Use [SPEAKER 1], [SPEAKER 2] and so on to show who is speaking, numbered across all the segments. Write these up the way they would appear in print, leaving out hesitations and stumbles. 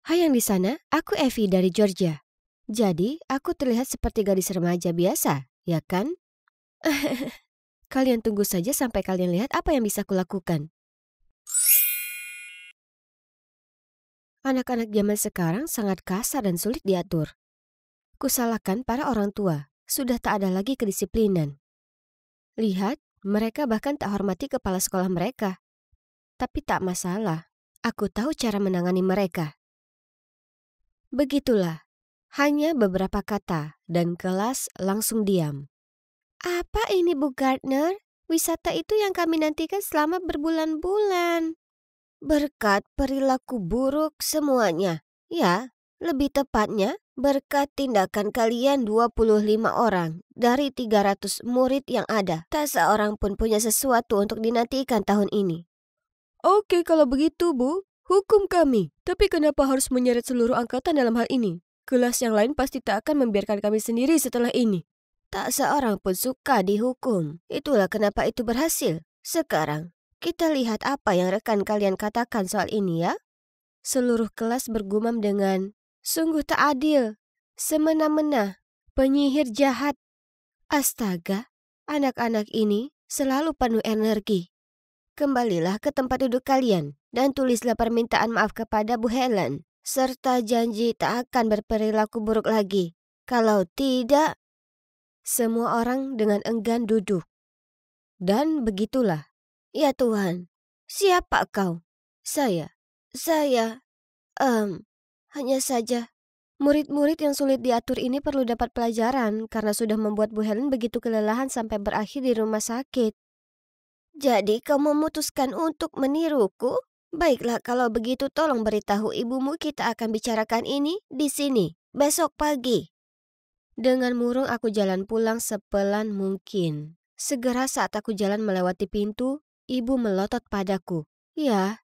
[SPEAKER 1] Hai yang di sana, aku Evie dari Georgia. Jadi, aku terlihat seperti gadis remaja biasa, ya kan? Kalian tunggu saja sampai kalian lihat apa yang bisa kulakukan. Anak-anak zaman sekarang sangat kasar dan sulit diatur. Kusalahkan para orang tua, sudah tak ada lagi kedisiplinan. Lihat, mereka bahkan tak hormati kepala sekolah mereka. Tapi tak masalah, aku tahu cara menangani mereka. Begitulah, hanya beberapa kata dan kelas langsung diam. Apa ini Bu Gardner? Wisata itu yang kami nantikan selama berbulan-bulan. Berkat perilaku buruk semuanya. Ya, lebih tepatnya berkat tindakan kalian 25 orang dari 300 murid yang ada. Tak seorang pun punya sesuatu untuk dinantikan tahun ini. Oke, kalau begitu Bu, hukum kami. Tapi kenapa harus menyeret seluruh angkatan dalam hal ini? Kelas yang lain pasti tak akan membiarkan kami sendiri setelah ini. Tak seorang pun suka dihukum. Itulah kenapa itu berhasil. Sekarang, kita lihat apa yang rekan kalian katakan soal ini ya. Seluruh kelas bergumam dengan, sungguh tak adil, semena-mena, penyihir jahat. Astaga, anak-anak ini selalu penuh energi. Kembalilah ke tempat duduk kalian dan tulislah permintaan maaf kepada Bu Helen. Serta janji tak akan berperilaku buruk lagi. Kalau tidak... Semua orang dengan enggan duduk. Dan begitulah. Ya Tuhan, siapa kau? Saya, hanya saja. Murid-murid yang sulit diatur ini perlu dapat pelajaran karena sudah membuat Bu Helen begitu kelelahan sampai berakhir di rumah sakit. Jadi kau memutuskan untuk meniruku? Baiklah kalau begitu tolong beritahu ibumu kita akan bicarakan ini di sini besok pagi. Dengan murung aku jalan pulang sepelan mungkin. Segera saat aku jalan melewati pintu, ibu melotot padaku. Ya,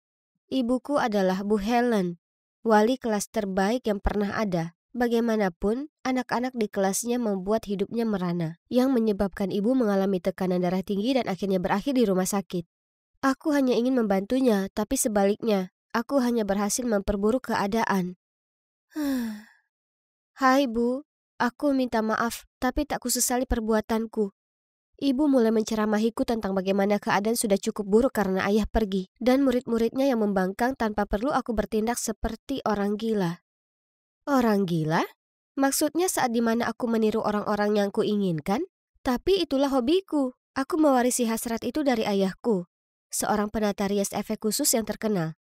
[SPEAKER 1] ibuku adalah Bu Helen, wali kelas terbaik yang pernah ada. Bagaimanapun, anak-anak di kelasnya membuat hidupnya merana, yang menyebabkan ibu mengalami tekanan darah tinggi dan akhirnya berakhir di rumah sakit. Aku hanya ingin membantunya, tapi sebaliknya, aku hanya berhasil memperburuk keadaan. Hai Bu, aku minta maaf, tapi tak kusesali perbuatanku. Ibu mulai menceramahiku tentang bagaimana keadaan sudah cukup buruk karena ayah pergi, dan murid-muridnya yang membangkang tanpa perlu aku bertindak seperti orang gila. Orang gila? Maksudnya saat dimana aku meniru orang-orang yang kuinginkan? Tapi itulah hobiku. Aku mewarisi hasrat itu dari ayahku, seorang penata rias efek khusus yang terkenal.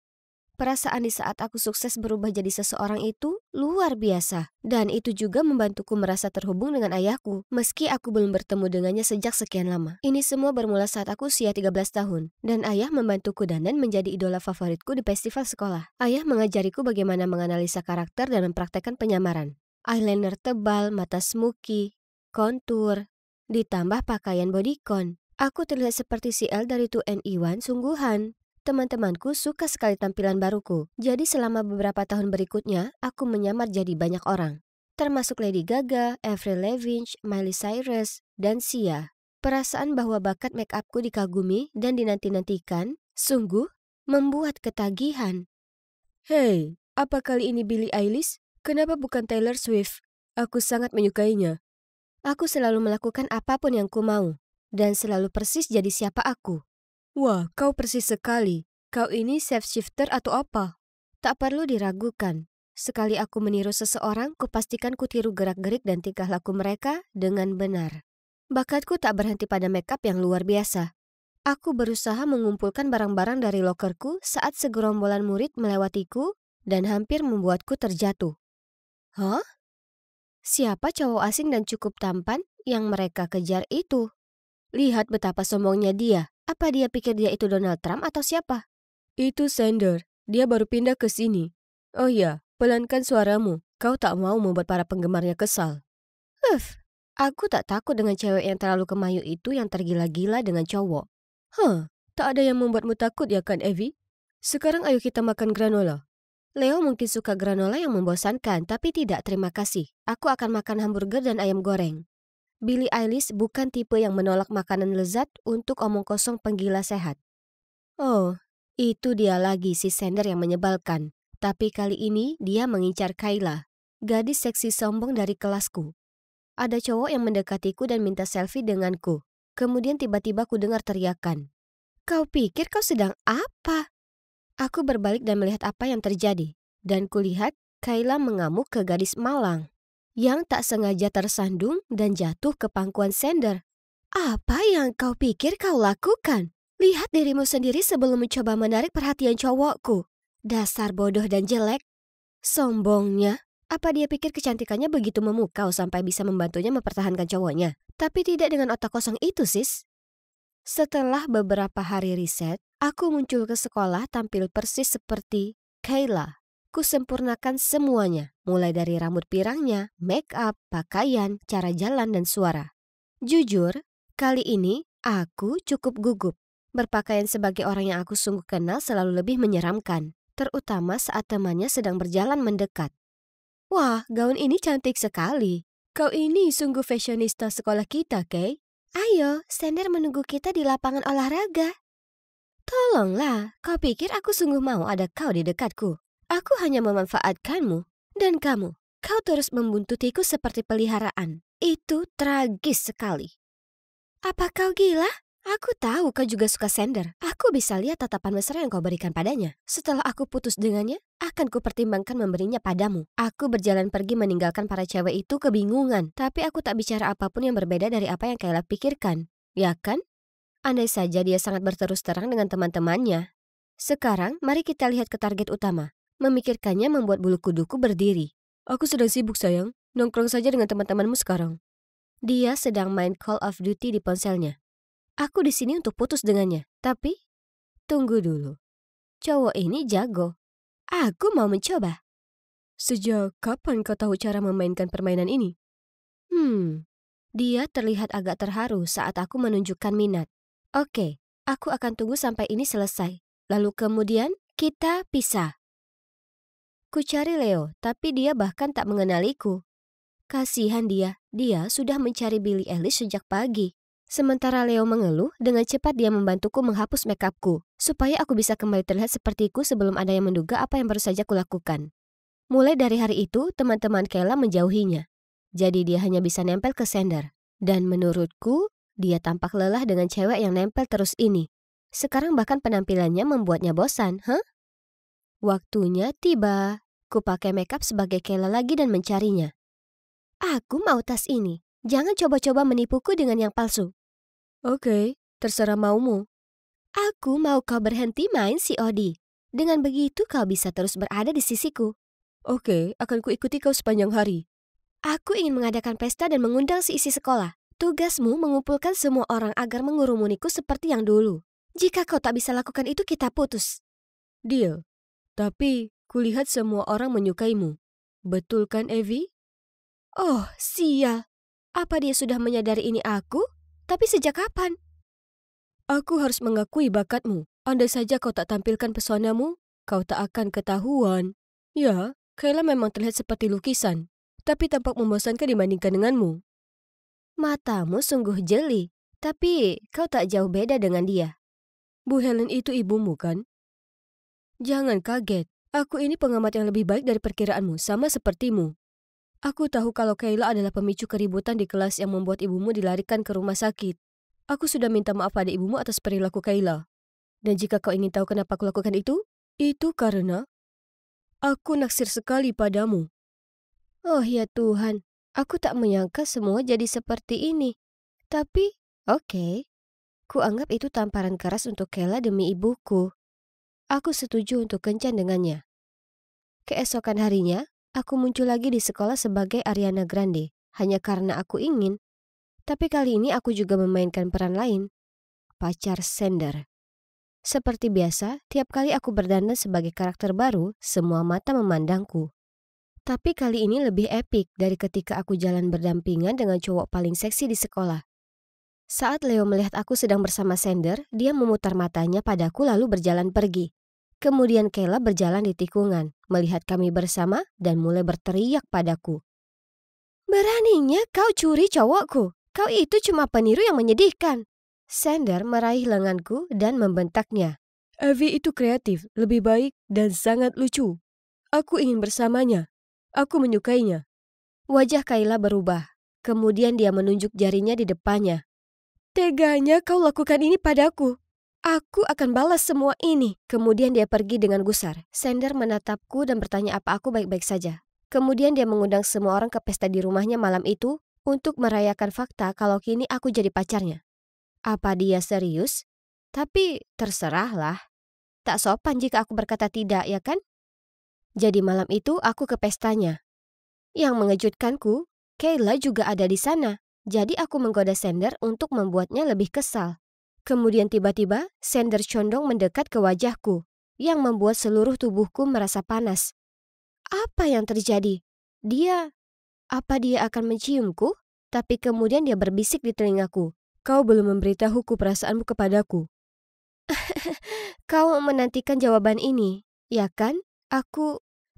[SPEAKER 1] Perasaan di saat aku sukses berubah jadi seseorang itu luar biasa. Dan itu juga membantuku merasa terhubung dengan ayahku, meski aku belum bertemu dengannya sejak sekian lama. Ini semua bermula saat aku usia 13 tahun, dan ayah membantuku dandan menjadi idola favoritku di festival sekolah. Ayah mengajariku bagaimana menganalisa karakter dan mempraktekkan penyamaran. Eyeliner tebal, mata smoky, kontur, ditambah pakaian bodycon. Aku terlihat seperti si L dari 2NE1 sungguhan. Teman-temanku suka sekali tampilan baruku, jadi selama beberapa tahun berikutnya, aku menyamar jadi banyak orang. Termasuk Lady Gaga, Avril Lavigne, Miley Cyrus, dan Sia. Perasaan bahwa bakat make upku dikagumi dan dinanti-nantikan, sungguh membuat ketagihan. Hei, apa kali ini Billie Eilish? Kenapa bukan Taylor Swift? Aku sangat menyukainya. Aku selalu melakukan apapun yang ku mau, dan selalu persis jadi siapa aku. Wah, kau persis sekali. Kau ini shape-shifter atau apa? Tak perlu diragukan. Sekali aku meniru seseorang, kupastikan kutiru gerak-gerik dan tingkah laku mereka dengan benar. Bakatku tak berhenti pada make up yang luar biasa. Aku berusaha mengumpulkan barang-barang dari lokerku saat segerombolan murid melewatiku dan hampir membuatku terjatuh. Hah? Siapa cowok asing dan cukup tampan yang mereka kejar itu? Lihat betapa sombongnya dia. Apa dia pikir dia itu Donald Trump atau siapa? Itu Sander. Dia baru pindah ke sini. Oh ya, pelankan suaramu. Kau tak mau membuat para penggemarnya kesal. Aku tak takut dengan cewek yang terlalu kemayu itu yang tergila-gila dengan cowok. Tak ada yang membuatmu takut ya kan, Evie? Sekarang ayo kita makan granola. Leo mungkin suka granola yang membosankan, tapi tidak, terima kasih. Aku akan makan hamburger dan ayam goreng. Billie Eilish bukan tipe yang menolak makanan lezat untuk omong kosong penggila sehat. Oh, itu dia lagi si Sander yang menyebalkan. Tapi kali ini dia mengincar Kayla, gadis seksi sombong dari kelasku. Ada cowok yang mendekatiku dan minta selfie denganku. Kemudian tiba-tiba ku dengar teriakan. "Kau pikir kau sedang apa?" Aku berbalik dan melihat apa yang terjadi. Dan kulihat Kayla mengamuk ke gadis malang yang tak sengaja tersandung dan jatuh ke pangkuan Sander. "Apa yang kau pikir kau lakukan? Lihat dirimu sendiri sebelum mencoba menarik perhatian cowokku. Dasar bodoh dan jelek." Sombongnya. Apa dia pikir kecantikannya begitu memukau sampai bisa membantunya mempertahankan cowoknya? Tapi tidak dengan otak kosong itu, sis. Setelah beberapa hari riset, aku muncul ke sekolah tampil persis seperti Kayla. Kusempurnakan semuanya, mulai dari rambut pirangnya, make up, pakaian, cara jalan, dan suara. Jujur, kali ini aku cukup gugup. Berpakaian sebagai orang yang aku sungguh kenal selalu lebih menyeramkan, terutama saat temannya sedang berjalan mendekat. "Wah, gaun ini cantik sekali. Kau ini sungguh fashionista sekolah kita, Kay. Ayo, Sander menunggu kita di lapangan olahraga." "Tolonglah, kau pikir aku sungguh mau ada kau di dekatku? Aku hanya memanfaatkanmu. Dan kamu, kau terus membuntutiku seperti peliharaan. Itu tragis sekali." "Apa kau gila? Aku tahu kau juga suka Sander. Aku bisa lihat tatapan mesra yang kau berikan padanya. Setelah aku putus dengannya, akan kupertimbangkan memberinya padamu." Aku berjalan pergi meninggalkan para cewek itu kebingungan. Tapi aku tak bicara apapun yang berbeda dari apa yang Kayla pikirkan. Ya kan? Andai saja dia sangat berterus terang dengan teman-temannya. Sekarang, mari kita lihat ke target utama. Memikirkannya membuat bulu kuduku berdiri. "Aku sedang sibuk, sayang. Nongkrong saja dengan teman-temanmu sekarang." Dia sedang main Call of Duty di ponselnya. Aku di sini untuk putus dengannya. Tapi, tunggu dulu. Cowok ini jago. Aku mau mencoba. "Sejak kapan kau tahu cara memainkan permainan ini?" Dia terlihat agak terharu saat aku menunjukkan minat. "Oke, aku akan tunggu sampai ini selesai. Lalu kemudian kita pisah." Ku cari Leo, tapi dia bahkan tak mengenaliku. Kasihan dia sudah mencari Billie Eilish sejak pagi. Sementara Leo mengeluh, dengan cepat dia membantuku menghapus makeupku, supaya aku bisa kembali terlihat sepertiku sebelum ada yang menduga apa yang baru saja kulakukan. Mulai dari hari itu, teman-teman Kayla menjauhinya. Jadi dia hanya bisa nempel ke Sander. Dan menurutku, dia tampak lelah dengan cewek yang nempel terus ini. Sekarang bahkan penampilannya membuatnya bosan, Waktunya tiba. Ku pakai makeup sebagai Kayla lagi dan mencarinya. "Aku mau tas ini. Jangan coba-coba menipuku dengan yang palsu." "Oke, terserah maumu." "Aku mau kau berhenti main COD. Dengan begitu kau bisa terus berada di sisiku." "Oke, akan kuikuti kau sepanjang hari." "Aku ingin mengadakan pesta dan mengundang seisi sekolah. Tugasmu mengumpulkan semua orang agar mengurumuniku seperti yang dulu. Jika kau tak bisa lakukan itu, kita putus." "Deal. Tapi, kulihat semua orang menyukaimu. Betul kan, Evie?" "Oh, sial. Apa dia sudah menyadari ini aku? Tapi sejak kapan?" "Aku harus mengakui bakatmu. Andai saja kau tak tampilkan pesonamu, kau tak akan ketahuan." "Ya, Kayla memang terlihat seperti lukisan, tapi tampak membosankan dibandingkan denganmu." "Matamu sungguh jeli, tapi kau tak jauh beda dengan dia." "Bu Helen itu ibumu, kan?" "Jangan kaget. Aku ini pengamat yang lebih baik dari perkiraanmu, sama sepertimu. Aku tahu kalau Kayla adalah pemicu keributan di kelas yang membuat ibumu dilarikan ke rumah sakit. Aku sudah minta maaf pada ibumu atas perilaku Kayla. Dan jika kau ingin tahu kenapa aku lakukan itu karena aku naksir sekali padamu." Oh ya Tuhan, aku tak menyangka semua jadi seperti ini. Tapi, oke. Ku anggap itu tamparan keras untuk Kayla demi ibuku. Aku setuju untuk kencan dengannya. Keesokan harinya, aku muncul lagi di sekolah sebagai Ariana Grande, hanya karena aku ingin. Tapi kali ini aku juga memainkan peran lain, pacar Sander. Seperti biasa, tiap kali aku berdandan sebagai karakter baru, semua mata memandangku. Tapi kali ini lebih epik dari ketika aku jalan berdampingan dengan cowok paling seksi di sekolah. Saat Leo melihat aku sedang bersama Sander, dia memutar matanya padaku lalu berjalan pergi. Kemudian Kayla berjalan di tikungan, melihat kami bersama dan mulai berteriak padaku. "Beraninya kau curi cowokku. Kau itu cuma peniru yang menyedihkan." Sander meraih lenganku dan membentaknya. "Evie itu kreatif, lebih baik, dan sangat lucu."
[SPEAKER 2] Aku ingin bersamanya. Aku menyukainya.
[SPEAKER 1] Wajah Kayla berubah. Kemudian dia menunjuk jarinya di depannya.
[SPEAKER 2] Teganya kau lakukan ini padaku. Aku akan balas semua ini.
[SPEAKER 1] Kemudian dia pergi dengan gusar. Sander menatapku dan bertanya apa aku baik-baik saja. Kemudian dia mengundang semua orang ke pesta di rumahnya malam itu untuk merayakan fakta kalau kini aku jadi pacarnya. Apa dia serius? Tapi terserahlah. Tak sopan jika aku berkata tidak, ya kan? Jadi malam itu aku ke pestanya. Yang mengejutkanku, Kayla juga ada di sana. Jadi aku menggoda Sander untuk membuatnya lebih kesal. Kemudian tiba-tiba Sander condong mendekat ke wajahku, yang membuat seluruh tubuhku merasa panas. Apa yang terjadi? Apa dia akan menciumku? Tapi kemudian dia berbisik di telingaku.
[SPEAKER 2] Kau belum memberitahuku perasaanmu kepadaku.
[SPEAKER 1] Kau menantikan jawaban ini, ya kan?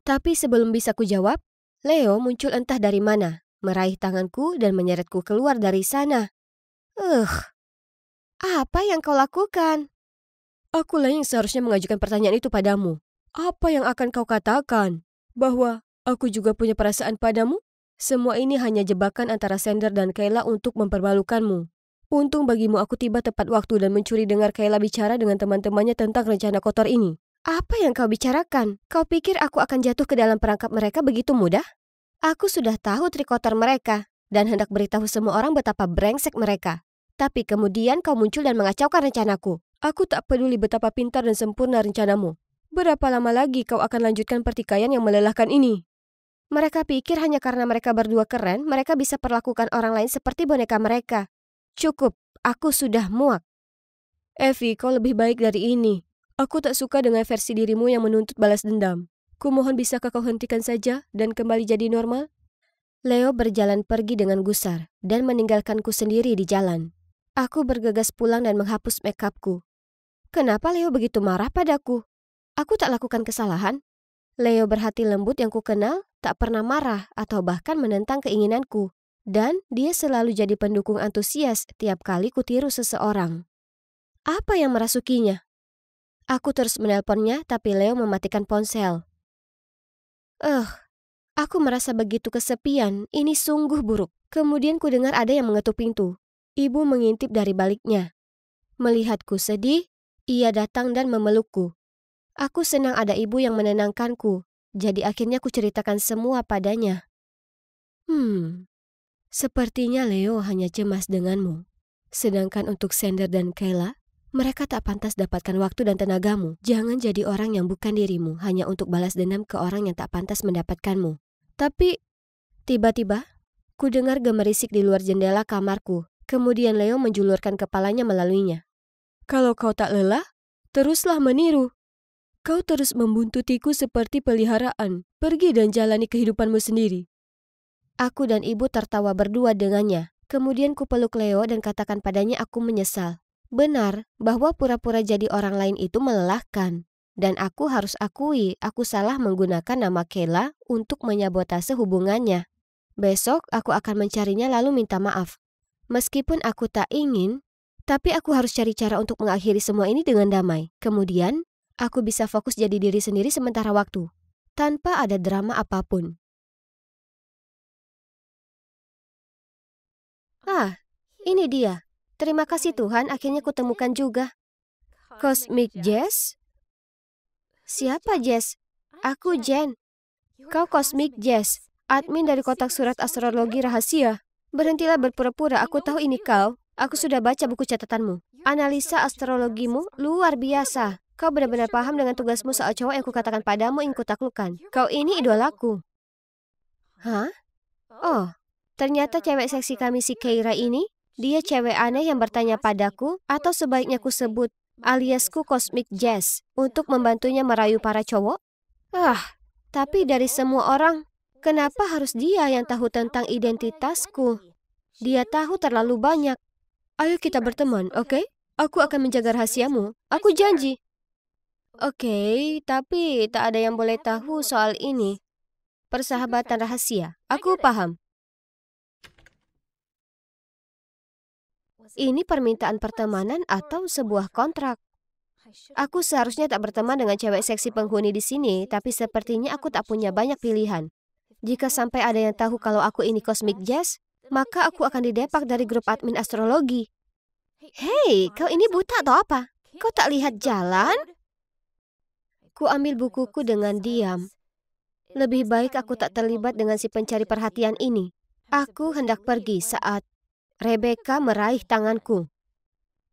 [SPEAKER 1] Tapi sebelum bisa kujawab, Leo muncul entah dari mana, meraih tanganku dan menyeretku keluar dari sana. Apa yang kau lakukan?
[SPEAKER 2] Akulah yang seharusnya mengajukan pertanyaan itu padamu. Apa yang akan kau katakan? Bahwa aku juga punya perasaan padamu? Semua ini hanya jebakan antara Sander dan Kayla untuk mempermalukanmu. Untung bagimu aku tiba tepat waktu dan mencuri dengar Kayla bicara dengan teman-temannya tentang rencana kotor ini.
[SPEAKER 1] Apa yang kau bicarakan? Kau pikir aku akan jatuh ke dalam perangkap mereka begitu mudah? Aku sudah tahu trik kotor mereka dan hendak beritahu semua orang betapa brengsek mereka. Tapi kemudian kau muncul dan mengacaukan rencanaku.
[SPEAKER 2] Aku tak peduli betapa pintar dan sempurna rencanamu. Berapa lama lagi kau akan lanjutkan pertikaian yang melelahkan ini?
[SPEAKER 1] Mereka pikir hanya karena mereka berdua keren, mereka bisa perlakukan orang lain seperti boneka mereka. Cukup, aku sudah muak.
[SPEAKER 2] Evie, kau lebih baik dari ini. Aku tak suka dengan versi dirimu yang menuntut balas dendam. Kumohon bisakah kau hentikan saja dan kembali jadi normal?
[SPEAKER 1] Leo berjalan pergi dengan gusar dan meninggalkanku sendiri di jalan. Aku bergegas pulang dan menghapus makeupku. Kenapa Leo begitu marah padaku? Aku tak lakukan kesalahan. Leo berhati lembut yang kukenal tak pernah marah atau bahkan menentang keinginanku. Dan dia selalu jadi pendukung antusias tiap kali kutiru seseorang. Apa yang merasukinya? Aku terus menelponnya tapi Leo mematikan ponsel. Aku merasa begitu kesepian, ini sungguh buruk. Kemudian ku dengar ada yang mengetuk pintu. Ibu mengintip dari baliknya. Melihatku sedih, ia datang dan memelukku. Aku senang ada ibu yang menenangkanku, jadi akhirnya ku ceritakan semua padanya. Sepertinya Leo hanya cemas denganmu. Sedangkan untuk Sander dan Kayla, mereka tak pantas dapatkan waktu dan tenagamu. Jangan jadi orang yang bukan dirimu hanya untuk balas dendam ke orang yang tak pantas mendapatkanmu. Tapi, tiba-tiba, ku dengar gemerisik di luar jendela kamarku. Kemudian Leo menjulurkan kepalanya melaluinya.
[SPEAKER 2] Kalau kau tak lelah, teruslah meniru. Kau terus membuntutiku seperti peliharaan. Pergi dan jalani kehidupanmu sendiri.
[SPEAKER 1] Aku dan ibu tertawa berdua dengannya. Kemudian ku peluk Leo dan katakan padanya aku menyesal. Benar bahwa pura-pura jadi orang lain itu melelahkan. Dan aku harus akui aku salah menggunakan nama Kayla untuk menyabotase hubungannya. Besok aku akan mencarinya lalu minta maaf. Meskipun aku tak ingin, tapi aku harus cari cara untuk mengakhiri semua ini dengan damai. Kemudian, aku bisa fokus jadi diri sendiri sementara waktu, tanpa ada drama apapun. Ini dia. Terima kasih Tuhan, akhirnya kutemukan juga. Cosmic Jazz? Siapa Jazz? Aku Jen. Kau Cosmic Jazz, admin dari kotak surat astrologi rahasia. Berhentilah berpura-pura, aku tahu ini kau. Aku sudah baca buku catatanmu. Analisa astrologimu luar biasa. Kau benar-benar paham dengan tugasmu soal cowok yang kukatakan padamu ingin kutaklukkan. Kau ini idolaku. Hah? Oh, ternyata cewek seksi kami si Keira ini, dia cewek aneh yang bertanya padaku, atau sebaiknya ku sebut aliasku Cosmic Jazz, untuk membantunya merayu para cowok? Tapi dari semua orang, kenapa harus dia yang tahu tentang identitasku? Dia tahu terlalu banyak.
[SPEAKER 2] Ayo kita berteman, oke? Aku akan menjaga rahasiamu. Aku janji.
[SPEAKER 1] Oke, tapi tak ada yang boleh tahu soal ini. Persahabatan rahasia. Aku paham. Ini permintaan pertemanan atau sebuah kontrak? Aku seharusnya tak berteman dengan cewek seksi penghuni di sini, tapi sepertinya aku tak punya banyak pilihan. Jika sampai ada yang tahu kalau aku ini Cosmic Jazz, maka aku akan didepak dari grup admin astrologi. Hei, kau ini buta atau apa? Kau tak lihat jalan? Ku ambil bukuku dengan diam. Lebih baik aku tak terlibat dengan si pencari perhatian ini. Aku hendak pergi saat Rebecca meraih tanganku.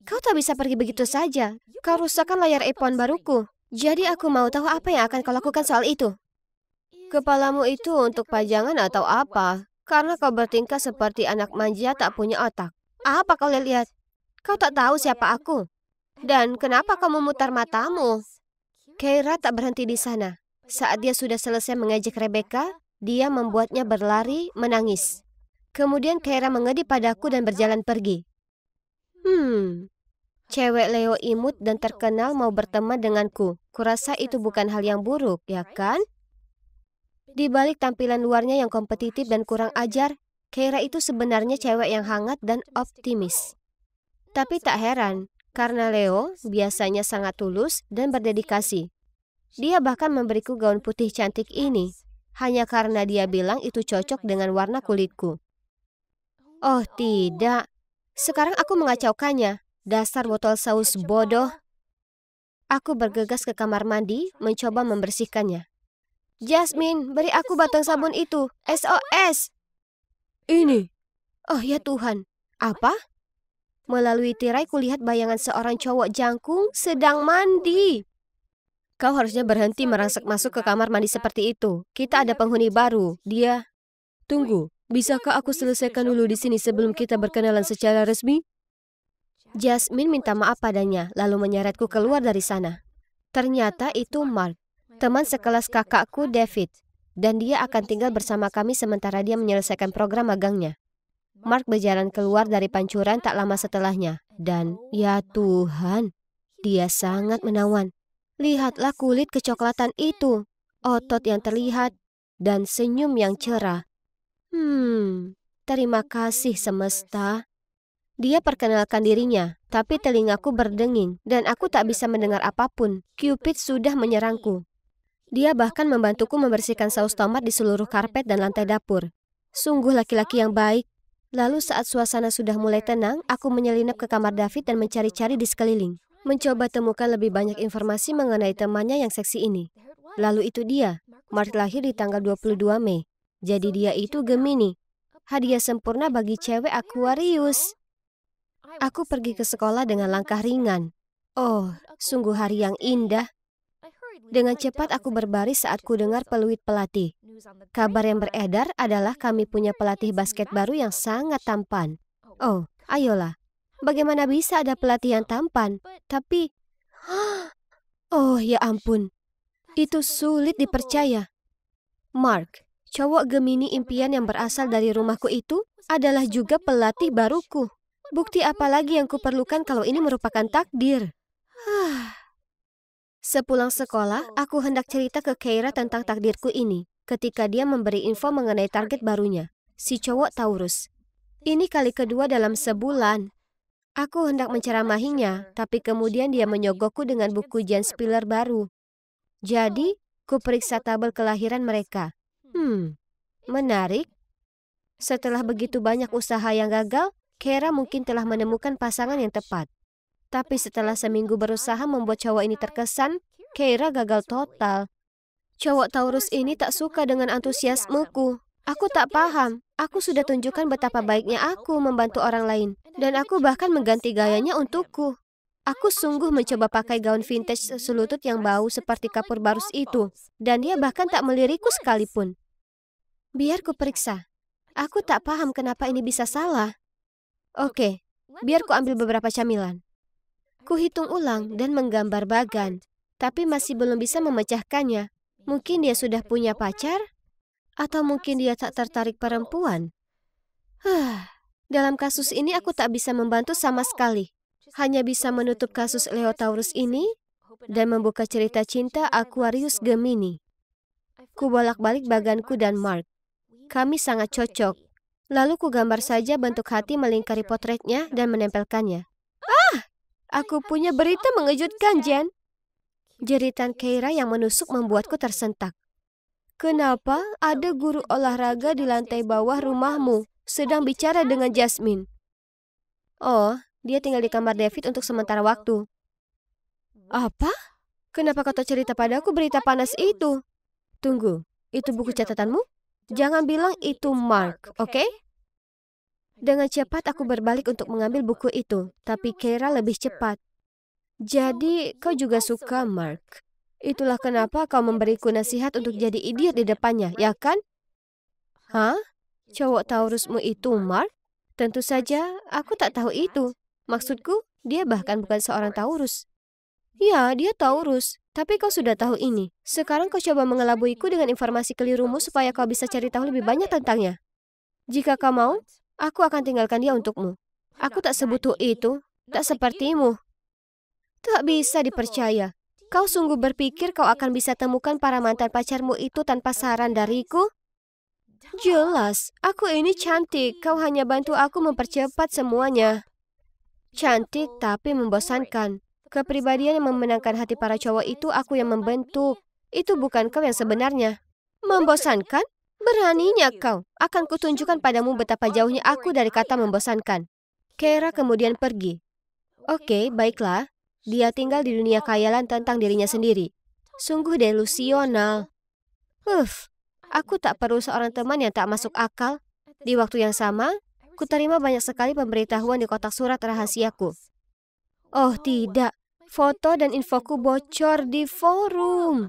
[SPEAKER 1] Kau tak bisa pergi begitu saja. Kau rusakkan layar iPhone baruku. Jadi aku mau tahu apa yang akan kau lakukan soal itu. Kepalamu itu untuk pajangan atau apa? Karena kau bertingkah seperti anak manja tak punya otak. Apa kau lihat? Kau tak tahu siapa aku. Dan kenapa kau memutar matamu? Keira tak berhenti di sana. Saat dia sudah selesai mengejek Rebecca, dia membuatnya berlari, menangis. Kemudian Keira mengedip padaku dan berjalan pergi. Cewek Leo imut dan terkenal mau berteman denganku. Kurasa itu bukan hal yang buruk, ya kan? Di balik tampilan luarnya yang kompetitif dan kurang ajar, Keira itu sebenarnya cewek yang hangat dan optimis. Tapi tak heran, karena Leo biasanya sangat tulus dan berdedikasi. Dia bahkan memberiku gaun putih cantik ini, hanya karena dia bilang itu cocok dengan warna kulitku. Oh tidak, sekarang aku mengacaukannya. Dasar botol saus bodoh. Aku bergegas ke kamar mandi, mencoba membersihkannya. Jasmine, beri aku batang sabun itu. SOS.
[SPEAKER 2] Ini.
[SPEAKER 1] Oh ya Tuhan. Apa? Melalui tirai kulihat bayangan seorang cowok jangkung sedang mandi. Kau harusnya berhenti merangsek masuk ke kamar mandi seperti itu. Kita ada penghuni baru. Dia...
[SPEAKER 2] Tunggu, bisakah aku selesaikan dulu di sini sebelum kita berkenalan secara resmi?
[SPEAKER 1] Jasmine minta maaf padanya, lalu menyeretku keluar dari sana. Ternyata itu Mark, teman sekelas kakakku David. Dan dia akan tinggal bersama kami sementara dia menyelesaikan program magangnya. Mark berjalan keluar dari pancuran tak lama setelahnya. Dan, ya Tuhan, dia sangat menawan. Lihatlah kulit kecoklatan itu, otot yang terlihat, dan senyum yang cerah. Terima kasih semesta. Dia perkenalkan dirinya, tapi telingaku berdenging dan aku tak bisa mendengar apapun. Cupid sudah menyerangku. Dia bahkan membantuku membersihkan saus tomat di seluruh karpet dan lantai dapur. Sungguh laki-laki yang baik. Lalu saat suasana sudah mulai tenang, aku menyelinap ke kamar David dan mencari-cari di sekeliling. Mencoba temukan lebih banyak informasi mengenai temannya yang seksi ini. Lalu itu dia, Mark lahir di tanggal 22 Mei. Jadi dia itu Gemini. Hadiah sempurna bagi cewek Aquarius. Aku pergi ke sekolah dengan langkah ringan. Oh, sungguh hari yang indah. Dengan cepat aku berbaris saat ku dengar peluit pelatih. Kabar yang beredar adalah kami punya pelatih basket baru yang sangat tampan. Oh, ayolah. Bagaimana bisa ada pelatih yang tampan? Tapi... Oh, ya ampun. Itu sulit dipercaya. Mark, cowok Gemini impian yang berasal dari rumahku itu adalah juga pelatih baruku. Bukti apa lagi yang kuperlukan kalau ini merupakan takdir? Sepulang sekolah, aku hendak cerita ke Keira tentang takdirku ini. Ketika dia memberi info mengenai target barunya, si cowok Taurus. Ini kali kedua dalam sebulan. Aku hendak menceramahinya, tapi kemudian dia menyogokku dengan buku Jan Spiller baru. Jadi, ku periksa tabel kelahiran mereka. Menarik. Setelah begitu banyak usaha yang gagal, Keira mungkin telah menemukan pasangan yang tepat. Tapi setelah seminggu berusaha membuat cowok ini terkesan, Keira gagal total. Cowok Taurus ini tak suka dengan antusiasmeku. Aku tak paham. Aku sudah tunjukkan betapa baiknya aku membantu orang lain. Dan aku bahkan mengganti gayanya untukku. Aku sungguh mencoba pakai gaun vintage selutut yang bau seperti kapur barus itu. Dan dia bahkan tak melirikku sekalipun. Biar ku periksa. Aku tak paham kenapa ini bisa salah. Oke, biar ku ambil beberapa camilan. Ku hitung ulang dan menggambar bagan, tapi masih belum bisa memecahkannya. Mungkin dia sudah punya pacar? Atau mungkin dia tak tertarik perempuan? Dalam kasus ini aku tak bisa membantu sama sekali. Hanya bisa menutup kasus Leo Taurus ini dan membuka cerita cinta Aquarius Gemini. Ku bolak-balik baganku dan Mark. Kami sangat cocok. Lalu ku gambar saja bentuk hati melingkari potretnya dan menempelkannya. Aku punya berita mengejutkan, Jen. Jeritan Keira yang menusuk membuatku tersentak. Kenapa ada guru olahraga di lantai bawah rumahmu sedang bicara dengan Jasmine? Oh, dia tinggal di kamar David untuk sementara waktu. Apa? Kenapa kau tak cerita padaku berita panas itu? Tunggu, itu buku catatanmu? Jangan bilang itu Mark, oke? Dengan cepat aku berbalik untuk mengambil buku itu, tapi Keira lebih cepat. Jadi, kau juga suka Mark. Itulah kenapa kau memberiku nasihat untuk jadi idiot di depannya, ya kan? Hah? Cowok Taurusmu itu Mark? Tentu saja, aku tak tahu itu. Maksudku, dia bahkan bukan seorang Taurus. Ya, dia Taurus. Tapi kau sudah tahu ini. Sekarang kau coba mengelabuiku dengan informasi kelirumu supaya kau bisa cari tahu lebih banyak tentangnya. Jika kau mau, aku akan tinggalkan dia untukmu. Aku tak sebutuh itu, tak sepertimu. Tak bisa dipercaya. Kau sungguh berpikir kau akan bisa temukan para mantan pacarmu itu tanpa saran dariku? Jelas, aku ini cantik. Kau hanya bantu aku mempercepat semuanya. Cantik tapi membosankan. Kepribadian yang memenangkan hati para cowok itu aku yang membentuk. Itu bukan kau yang sebenarnya. Membosankan? Beraninya kau. Akan kutunjukkan padamu betapa jauhnya aku dari kata membosankan. Keira kemudian pergi. Oke, baiklah. Dia tinggal di dunia khayalan tentang dirinya sendiri. Sungguh delusional. Aku tak perlu seorang teman yang tak masuk akal. Di waktu yang sama, kuterima banyak sekali pemberitahuan di kotak surat rahasiaku. Oh tidak, foto dan infoku bocor di forum.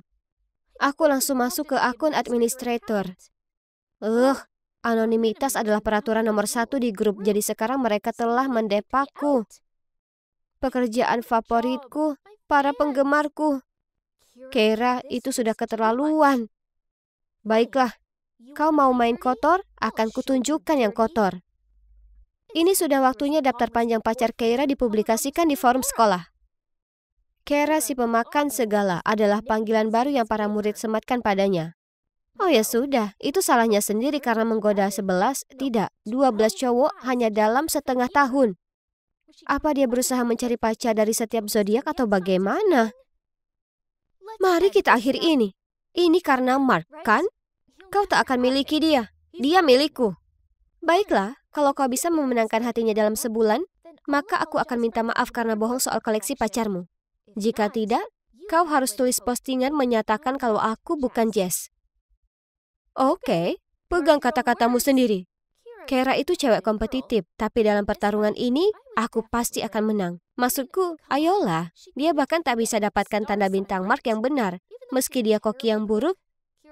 [SPEAKER 1] Aku langsung masuk ke akun administrator. Anonimitas adalah peraturan nomor 1 di grup, jadi sekarang mereka telah mendepakku. Pekerjaan favoritku, para penggemarku. Keira, itu sudah keterlaluan. Baiklah, kau mau main kotor, akan kutunjukkan yang kotor. Ini sudah waktunya daftar panjang pacar Keira dipublikasikan di forum sekolah. Keira si pemakan segala adalah panggilan baru yang para murid sematkan padanya. Oh ya sudah, itu salahnya sendiri karena menggoda 11, tidak, 12 cowok hanya dalam setengah tahun. Apa dia berusaha mencari pacar dari setiap zodiak atau bagaimana? Mari kita akhiri ini. Ini karena Mark, kan? Kau tak akan miliki dia. Dia milikku. Baiklah, kalau kau bisa memenangkan hatinya dalam sebulan, maka aku akan minta maaf karena bohong soal koleksi pacarmu. Jika tidak, kau harus tulis postingan menyatakan kalau aku bukan Jess. Oke, pegang kata-katamu sendiri. Keira itu cewek kompetitif, tapi dalam pertarungan ini, aku pasti akan menang. Maksudku, ayolah, dia bahkan tak bisa dapatkan tanda bintang Mark yang benar. Meski dia koki yang buruk,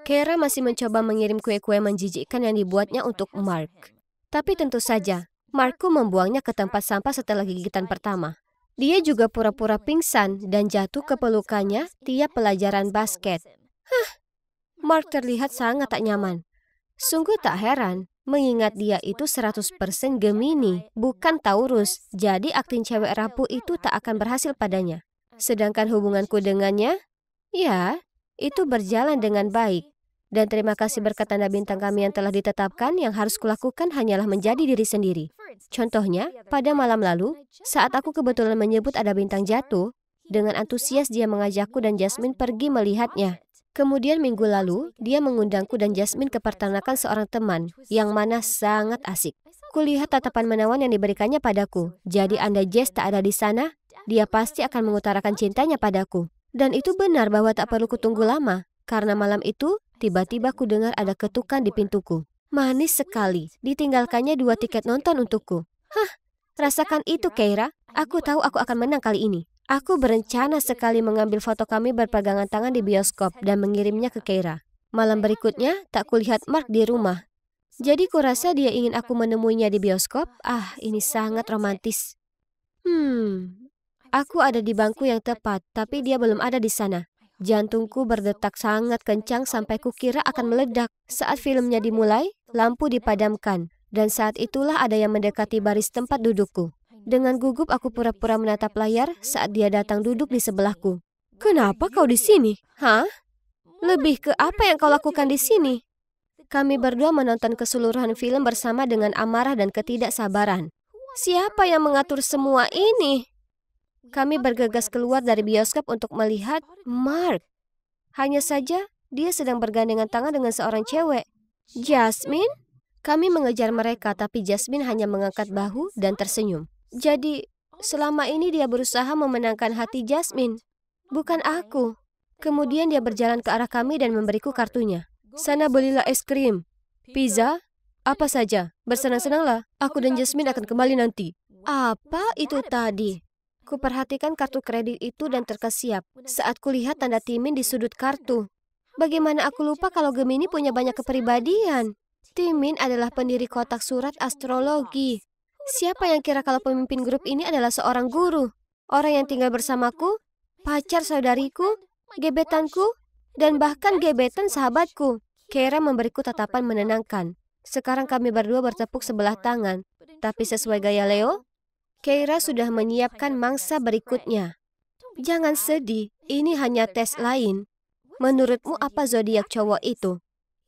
[SPEAKER 1] Keira masih mencoba mengirim kue-kue menjijikkan yang dibuatnya untuk Mark. Tapi tentu saja, Markku membuangnya ke tempat sampah setelah gigitan pertama. Dia juga pura-pura pingsan dan jatuh ke pelukannya tiap pelajaran basket. Mark terlihat sangat tak nyaman. Sungguh tak heran, mengingat dia itu 100% Gemini, bukan Taurus. Jadi akting cewek rapuh itu tak akan berhasil padanya. Sedangkan hubunganku dengannya, ya, itu berjalan dengan baik. Dan terima kasih berkat tanda bintang kami yang telah ditetapkan, yang harus kulakukan hanyalah menjadi diri sendiri. Contohnya, pada malam lalu, saat aku kebetulan menyebut ada bintang jatuh, dengan antusias dia mengajakku dan Jasmine pergi melihatnya. Kemudian minggu lalu, dia mengundangku dan Jasmine ke peternakan seorang teman, yang mana sangat asik. Kulihat tatapan menawan yang diberikannya padaku. Jadi andai Jess tak ada di sana, dia pasti akan mengutarakan cintanya padaku. Dan itu benar bahwa tak perlu kutunggu lama, karena malam itu, tiba-tiba ku dengar ada ketukan di pintuku. Manis sekali, ditinggalkannya 2 tiket nonton untukku. Rasakan itu Keira, aku tahu aku akan menang kali ini. Aku berencana sekali mengambil foto kami berpegangan tangan di bioskop dan mengirimnya ke Keira. Malam berikutnya, tak kulihat Mark di rumah. Jadi kurasa dia ingin aku menemuinya di bioskop. Ini sangat romantis. Aku ada di bangku yang tepat, tapi dia belum ada di sana. Jantungku berdetak sangat kencang sampai kukira akan meledak. Saat filmnya dimulai, lampu dipadamkan. Dan saat itulah ada yang mendekati baris tempat dudukku. Dengan gugup aku pura-pura menatap layar saat dia datang duduk di sebelahku. Kenapa kau di sini? Lebih ke apa yang kau lakukan di sini? Kami berdua menonton keseluruhan film bersama dengan amarah dan ketidaksabaran. Siapa yang mengatur semua ini? Kami bergegas keluar dari bioskop untuk melihat Mark. Hanya saja dia sedang bergandengan tangan dengan seorang cewek. Jasmine? Kami mengejar mereka, tapi Jasmine hanya mengangkat bahu dan tersenyum. Jadi, selama ini dia berusaha memenangkan hati Jasmine, bukan aku. Kemudian dia berjalan ke arah kami dan memberiku kartunya. Sana belilah es krim, pizza, apa saja. Bersenang-senanglah, aku dan Jasmine akan kembali nanti. Apa itu tadi? Kuperhatikan kartu kredit itu dan terkesiap saat kulihat tanda Timin di sudut kartu. Bagaimana aku lupa kalau Gemini punya banyak kepribadian? Timin adalah pendiri kotak surat astrologi. Siapa yang kira kalau pemimpin grup ini adalah seorang guru? Orang yang tinggal bersamaku, pacar saudariku, gebetanku, dan bahkan gebetan sahabatku. Keira memberiku tatapan menenangkan. Sekarang kami berdua bertepuk sebelah tangan. Tapi sesuai gaya Leo, Keira sudah menyiapkan mangsa berikutnya. Jangan sedih, ini hanya tes lain. Menurutmu apa zodiak cowok itu?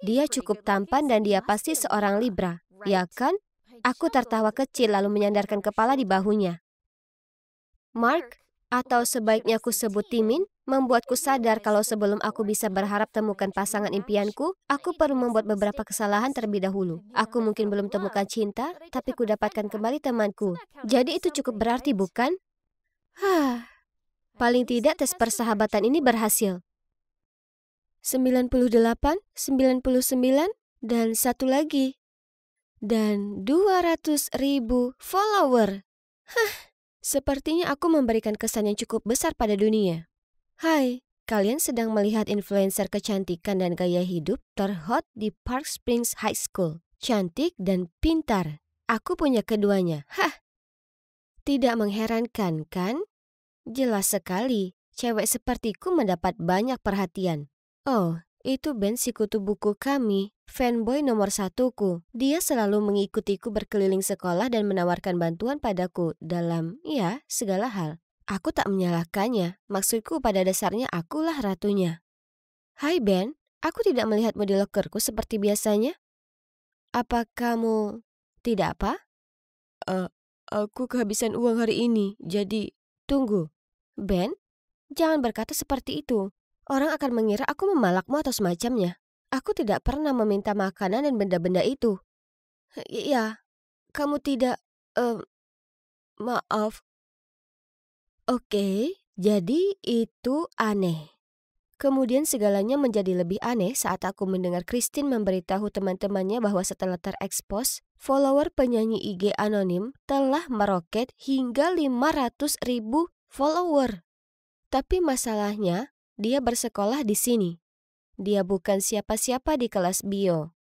[SPEAKER 1] Dia cukup tampan dan dia pasti seorang Libra, ya kan? Aku tertawa kecil lalu menyandarkan kepala di bahunya. Mark, atau sebaiknya aku sebut Timin, membuatku sadar kalau sebelum aku bisa berharap temukan pasangan impianku, aku perlu membuat beberapa kesalahan terlebih dahulu. Aku mungkin belum temukan cinta, tapi ku dapatkan kembali temanku. Jadi itu cukup berarti, bukan? Paling tidak tes persahabatan ini berhasil. 98, 99, dan satu lagi. Dan 200.000 follower. Sepertinya aku memberikan kesan yang cukup besar pada dunia. Hai, kalian sedang melihat influencer kecantikan dan gaya hidup terhot di Park Springs High School. Cantik dan pintar. Aku punya keduanya. Tidak mengherankan, kan? Jelas sekali, cewek sepertiku mendapat banyak perhatian. Oh, itu Ben si kutu buku kami, fanboy nomor satuku. Dia selalu mengikutiku berkeliling sekolah dan menawarkan bantuan padaku dalam, segala hal. Aku tak menyalahkannya, maksudku pada dasarnya akulah ratunya. Hai Ben, aku tidak melihatmu di lokerku seperti biasanya. Apa kamu tidak apa? Aku kehabisan uang hari ini, jadi tunggu. Ben, jangan berkata seperti itu. Orang akan mengira aku memalakmu atau semacamnya. Aku tidak pernah meminta makanan dan benda-benda itu. Ya, kamu tidak... maaf. Oke, jadi itu aneh. Kemudian segalanya menjadi lebih aneh saat aku mendengar Christine memberitahu teman-temannya bahwa setelah terekspos, follower penyanyi IG anonim telah meroket hingga 500.000 follower. Tapi masalahnya, dia bersekolah di sini. Dia bukan siapa-siapa di kelas bio.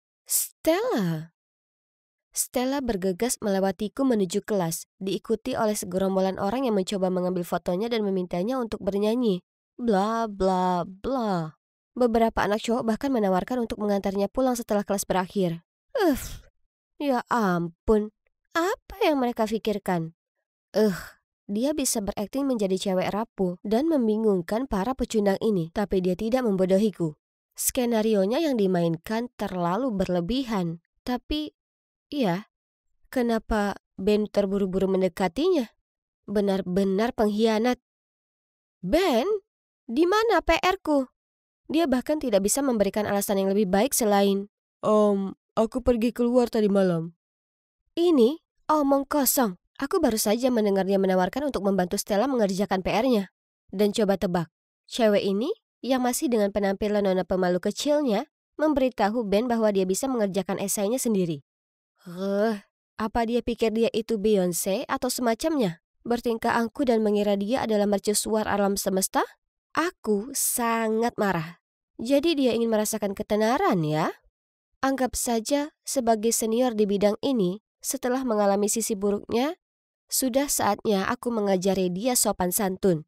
[SPEAKER 1] Stella bergegas melewatiku menuju kelas, diikuti oleh segerombolan orang yang mencoba mengambil fotonya dan memintanya untuk bernyanyi. Bla bla bla. Beberapa anak cowok bahkan menawarkan untuk mengantarnya pulang setelah kelas berakhir. Ya ampun. Apa yang mereka pikirkan? Dia bisa berakting menjadi cewek rapuh dan membingungkan para pecundang ini, tapi dia tidak membodohiku. Skenarionya yang dimainkan terlalu berlebihan. Tapi, kenapa Ben terburu-buru mendekatinya? Benar-benar pengkhianat. Ben, di mana PR-ku? Dia bahkan tidak bisa memberikan alasan yang lebih baik selain, aku pergi keluar tadi malam. Ini omong kosong. Aku baru saja mendengar dia menawarkan untuk membantu Stella mengerjakan PR-nya. Dan coba tebak, cewek ini yang masih dengan penampilan nona pemalu kecilnya memberitahu Ben bahwa dia bisa mengerjakan esainya sendiri. Apa dia pikir dia itu Beyonce atau semacamnya? Bertingkah angkuh dan mengira dia adalah mercusuar alam semesta? Aku sangat marah. Jadi dia ingin merasakan ketenaran ya? Anggap saja sebagai senior di bidang ini, setelah mengalami sisi buruknya, sudah saatnya aku mengajari dia sopan santun.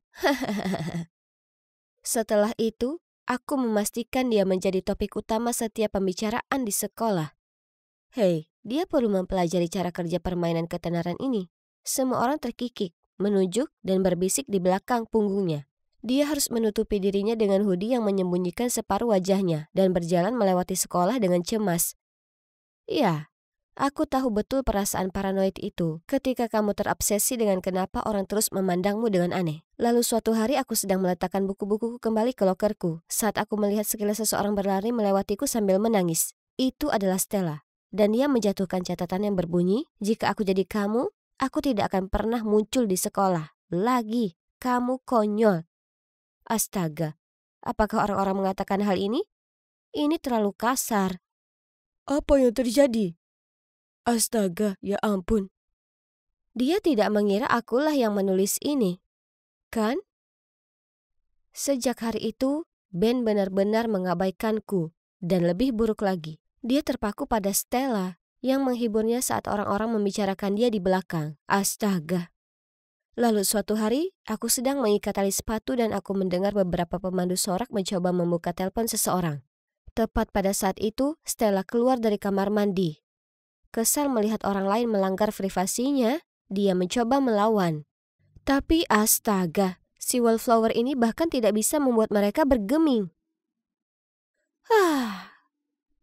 [SPEAKER 1] Setelah itu, aku memastikan dia menjadi topik utama setiap pembicaraan di sekolah. Hei, dia perlu mempelajari cara kerja permainan ketenaran ini. Semua orang terkikik, menunjuk, dan berbisik di belakang punggungnya. Dia harus menutupi dirinya dengan hoodie yang menyembunyikan separuh wajahnya dan berjalan melewati sekolah dengan cemas. Ya, Aku tahu betul perasaan paranoid itu ketika kamu terobsesi dengan kenapa orang terus memandangmu dengan aneh. Lalu suatu hari aku sedang meletakkan buku-bukuku kembali ke lokerku saat aku melihat sekilas seseorang berlari melewatiku sambil menangis. Itu adalah Stella. Dan dia menjatuhkan catatan yang berbunyi, jika aku jadi kamu, aku tidak akan pernah muncul di sekolah. Lagi, kamu konyol. Astaga, apakah orang-orang mengatakan hal ini? Ini terlalu kasar.
[SPEAKER 2] Apa yang terjadi? Astaga, ya ampun.
[SPEAKER 1] Dia tidak mengira akulah yang menulis ini, kan? Sejak hari itu, Ben benar-benar mengabaikanku. Dan lebih buruk lagi, dia terpaku pada Stella yang menghiburnya saat orang-orang membicarakan dia di belakang. Astaga. Lalu suatu hari, aku sedang mengikat tali sepatu dan aku mendengar beberapa pemandu sorak mencoba membuka telepon seseorang. Tepat pada saat itu, Stella keluar dari kamar mandi. Kesal melihat orang lain melanggar privasinya, dia mencoba melawan. Tapi astaga, si wallflower ini bahkan tidak bisa membuat mereka bergeming.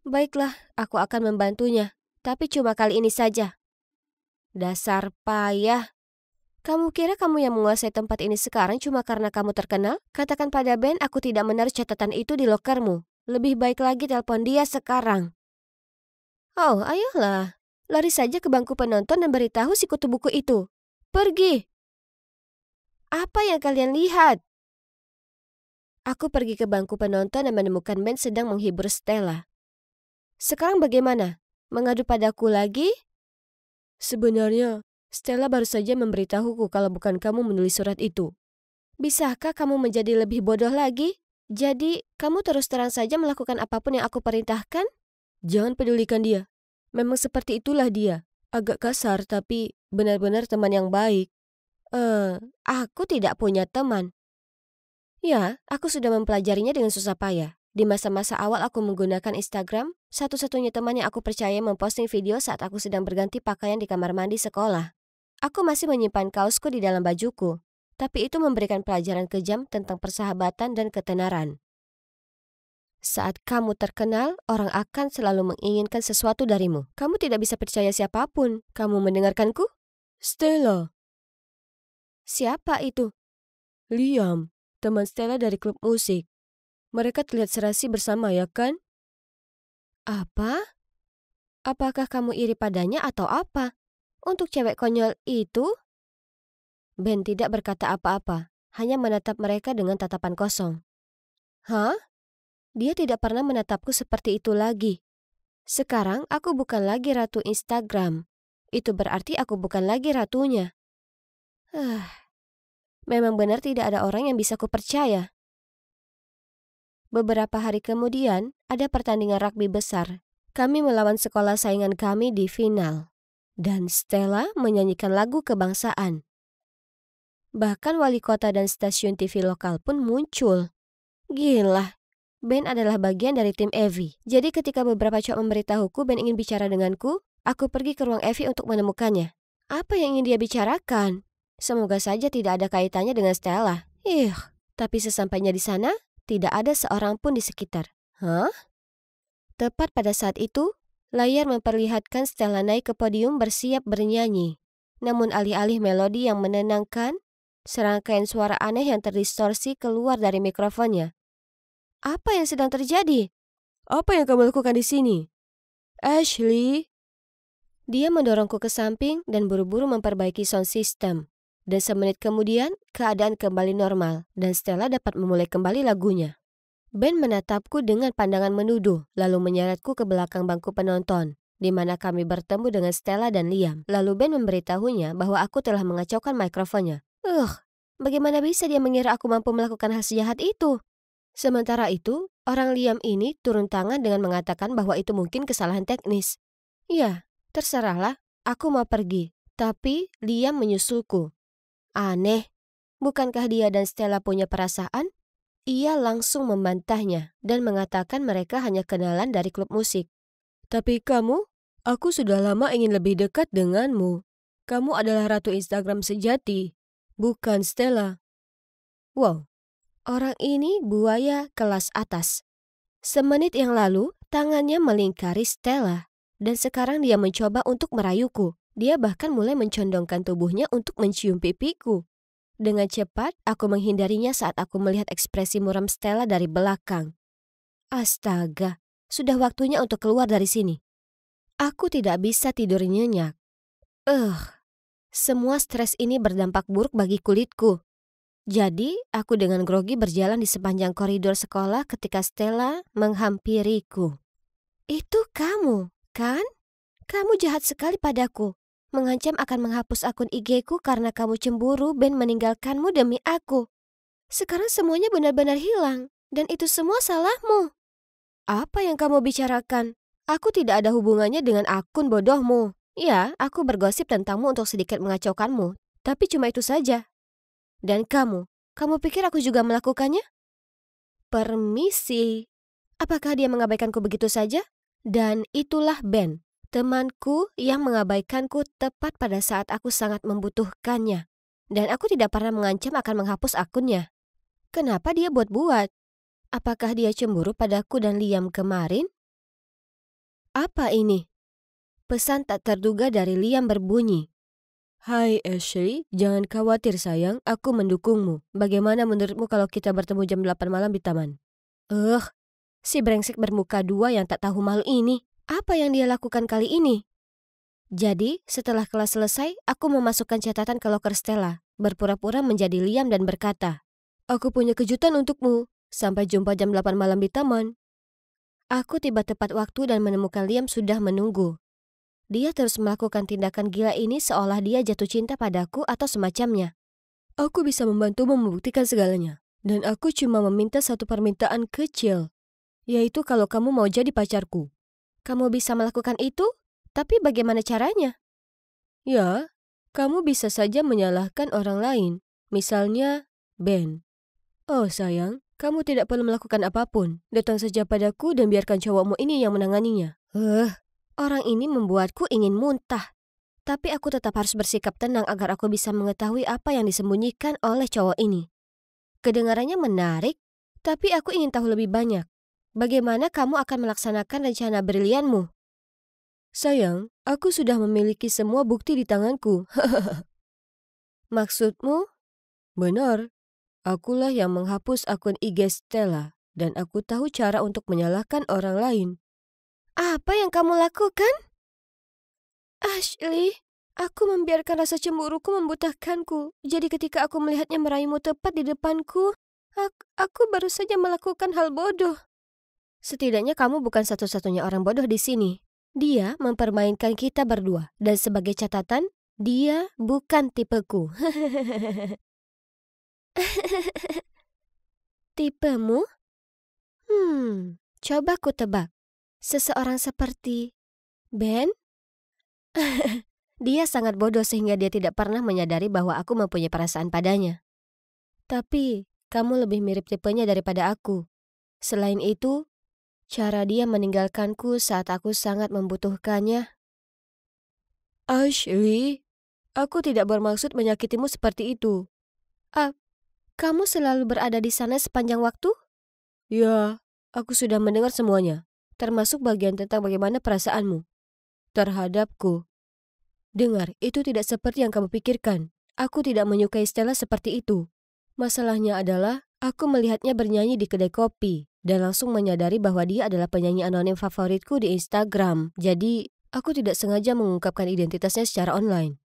[SPEAKER 1] Baiklah, aku akan membantunya, tapi cuma kali ini saja. Dasar payah. Kamu kira kamu yang menguasai tempat ini sekarang cuma karena kamu terkenal? Katakan pada Ben aku tidak menaruh catatan itu di lokermu. Lebih baik lagi telepon dia sekarang. Oh, ayolah. Lari saja ke bangku penonton dan beritahu si kutu buku itu. Pergi. Apa yang kalian lihat? Aku pergi ke bangku penonton dan menemukan Ben sedang menghibur Stella. Sekarang bagaimana? Mengadu padaku lagi?
[SPEAKER 2] Sebenarnya, Stella baru saja memberitahuku kalau bukan kamu menulis surat itu.
[SPEAKER 1] Bisakah kamu menjadi lebih bodoh lagi? Jadi, kamu terus terang saja melakukan apapun yang aku perintahkan?
[SPEAKER 2] Jangan pedulikan dia. Memang seperti itulah dia. Agak kasar tapi benar-benar teman yang baik.
[SPEAKER 1] Aku tidak punya teman. Ya, aku sudah mempelajarinya dengan susah payah. Di masa-masa awal aku menggunakan Instagram, satu-satunya teman yang aku percaya memposting video saat aku sedang berganti pakaian di kamar mandi sekolah. Aku masih menyimpan kaosku di dalam bajuku, tapi itu memberikan pelajaran kejam tentang persahabatan dan ketenaran. Saat kamu terkenal, orang akan selalu menginginkan sesuatu darimu. Kamu tidak bisa percaya siapapun. Kamu mendengarkanku?
[SPEAKER 2] Stella.
[SPEAKER 1] Siapa itu?
[SPEAKER 2] Liam, teman Stella dari klub musik. Mereka terlihat serasi bersama ya kan?
[SPEAKER 1] Apa? Apakah kamu iri padanya atau apa? Untuk cewek konyol itu? Ben tidak berkata apa-apa, hanya menatap mereka dengan tatapan kosong. Hah? Dia tidak pernah menatapku seperti itu lagi. Sekarang aku bukan lagi ratu Instagram. Itu berarti aku bukan lagi ratunya. Memang benar tidak ada orang yang bisa kupercaya. Beberapa hari kemudian, ada pertandingan rugby besar. Kami melawan sekolah saingan kami di final. Dan Stella menyanyikan lagu kebangsaan. Bahkan wali kota dan stasiun TV lokal pun muncul. Gila. Ben adalah bagian dari tim Evie. Jadi ketika beberapa cowok memberitahuku Ben ingin bicara denganku, aku pergi ke ruang Evie untuk menemukannya. Apa yang ingin dia bicarakan? Semoga saja tidak ada kaitannya dengan Stella. Tapi sesampainya di sana, tidak ada seorang pun di sekitar. Hah? Tepat pada saat itu, layar memperlihatkan Stella naik ke podium bersiap bernyanyi. Namun alih-alih melodi yang menenangkan, serangkaian suara aneh yang terdistorsi keluar dari mikrofonnya. Apa yang sedang terjadi?
[SPEAKER 2] Apa yang kamu lakukan di sini? Ashley.
[SPEAKER 1] Dia mendorongku ke samping dan buru-buru memperbaiki sound system. Dan semenit kemudian, keadaan kembali normal dan Stella dapat memulai kembali lagunya. Ben menatapku dengan pandangan menuduh, lalu menyeretku ke belakang bangku penonton, di mana kami bertemu dengan Stella dan Liam. Lalu Ben memberitahunya bahwa aku telah mengacaukan mikrofonnya. Bagaimana bisa dia mengira aku mampu melakukan hal sejahat itu? Sementara itu, orang Liam ini turun tangan dengan mengatakan bahwa itu mungkin kesalahan teknis. Ya, terserahlah, aku mau pergi. Tapi Liam menyusulku. Aneh, bukankah dia dan Stella punya perasaan? Ia langsung membantahnya dan mengatakan mereka hanya kenalan dari klub musik.
[SPEAKER 2] Tapi kamu, aku sudah lama ingin lebih dekat denganmu. Kamu adalah ratu Instagram sejati, bukan Stella.
[SPEAKER 1] Wow. Orang ini buaya kelas atas. Semenit yang lalu, tangannya melingkari Stella. Dan sekarang dia mencoba untuk merayuku. Dia bahkan mulai mencondongkan tubuhnya untuk mencium pipiku. Dengan cepat, aku menghindarinya saat aku melihat ekspresi muram Stella dari belakang. Astaga, sudah waktunya untuk keluar dari sini. Aku tidak bisa tidur nyenyak. Semua stres ini berdampak buruk bagi kulitku. Jadi, aku dengan grogi berjalan di sepanjang koridor sekolah ketika Stella menghampiriku. Itu kamu, kan? Kamu jahat sekali padaku. Mengancam akan menghapus akun IG-ku karena kamu cemburu Ben meninggalkanmu demi aku. Sekarang semuanya benar-benar hilang. Dan itu semua salahmu. Apa yang kamu bicarakan? Aku tidak ada hubungannya dengan akun bodohmu. Ya, aku bergosip tentangmu untuk sedikit mengacaukanmu. Tapi cuma itu saja. Dan kamu pikir aku juga melakukannya? Permisi. Apakah dia mengabaikanku begitu saja? Dan itulah Ben, temanku yang mengabaikanku tepat pada saat aku sangat membutuhkannya. Dan aku tidak pernah mengancam akan menghapus akunnya. Kenapa dia buat-buat? Apakah dia cemburu padaku dan Liam kemarin? Apa ini? Pesan tak terduga dari Liam berbunyi. Hai Ashley, jangan khawatir sayang, aku mendukungmu. Bagaimana menurutmu kalau kita bertemu jam 8 malam di taman? Si brengsek bermuka dua yang tak tahu malu ini. Apa yang dia lakukan kali ini? Jadi, setelah kelas selesai, aku memasukkan catatan ke loker Stella, berpura-pura menjadi Liam dan berkata, aku punya kejutan untukmu. Sampai jumpa jam 8 malam di taman. Aku tiba tepat waktu dan menemukan Liam sudah menunggu. Dia terus melakukan tindakan gila ini seolah dia jatuh cinta padaku atau semacamnya. Aku bisa membantumu membuktikan segalanya. Dan aku cuma meminta satu permintaan kecil. Yaitu kalau kamu mau jadi pacarku. Kamu bisa melakukan itu? Tapi bagaimana caranya? Ya, kamu bisa saja menyalahkan orang lain. Misalnya, Ben. Oh sayang, kamu tidak perlu melakukan apapun. Datang saja padaku dan biarkan cowokmu ini yang menanganinya. Orang ini membuatku ingin muntah. Tapi aku tetap harus bersikap tenang agar aku bisa mengetahui apa yang disembunyikan oleh cowok ini. Kedengarannya menarik, tapi aku ingin tahu lebih banyak. Bagaimana kamu akan melaksanakan rencana brilianmu? Sayang, aku sudah memiliki semua bukti di tanganku. Maksudmu? Benar. Akulah yang menghapus akun IG Stella dan aku tahu cara untuk menyalahkan orang lain. Apa yang kamu lakukan? Ashley, aku membiarkan rasa cemburuku membutakanku. Jadi ketika aku melihatnya meraihmu tepat di depanku, aku baru saja melakukan hal bodoh. Setidaknya kamu bukan satu-satunya orang bodoh di sini. Dia mempermainkan kita berdua. Dan sebagai catatan, dia bukan tipeku. Tipemu? Coba ku tebak. Seseorang seperti Ben? Dia sangat bodoh sehingga dia tidak pernah menyadari bahwa aku mempunyai perasaan padanya. Tapi, kamu lebih mirip tipenya daripada aku. Selain itu, cara dia meninggalkanku saat aku sangat membutuhkannya. Ashley, aku tidak bermaksud menyakitimu seperti itu. Kamu selalu berada di sana sepanjang waktu? Ya, aku sudah mendengar semuanya, termasuk bagian tentang bagaimana perasaanmu terhadapku. Dengar, itu tidak seperti yang kamu pikirkan. Aku tidak menyukai Stella seperti itu. Masalahnya adalah, aku melihatnya bernyanyi di kedai kopi, dan langsung menyadari bahwa dia adalah penyanyi anonim favoritku di Instagram. Jadi, aku tidak sengaja mengungkapkan identitasnya secara online.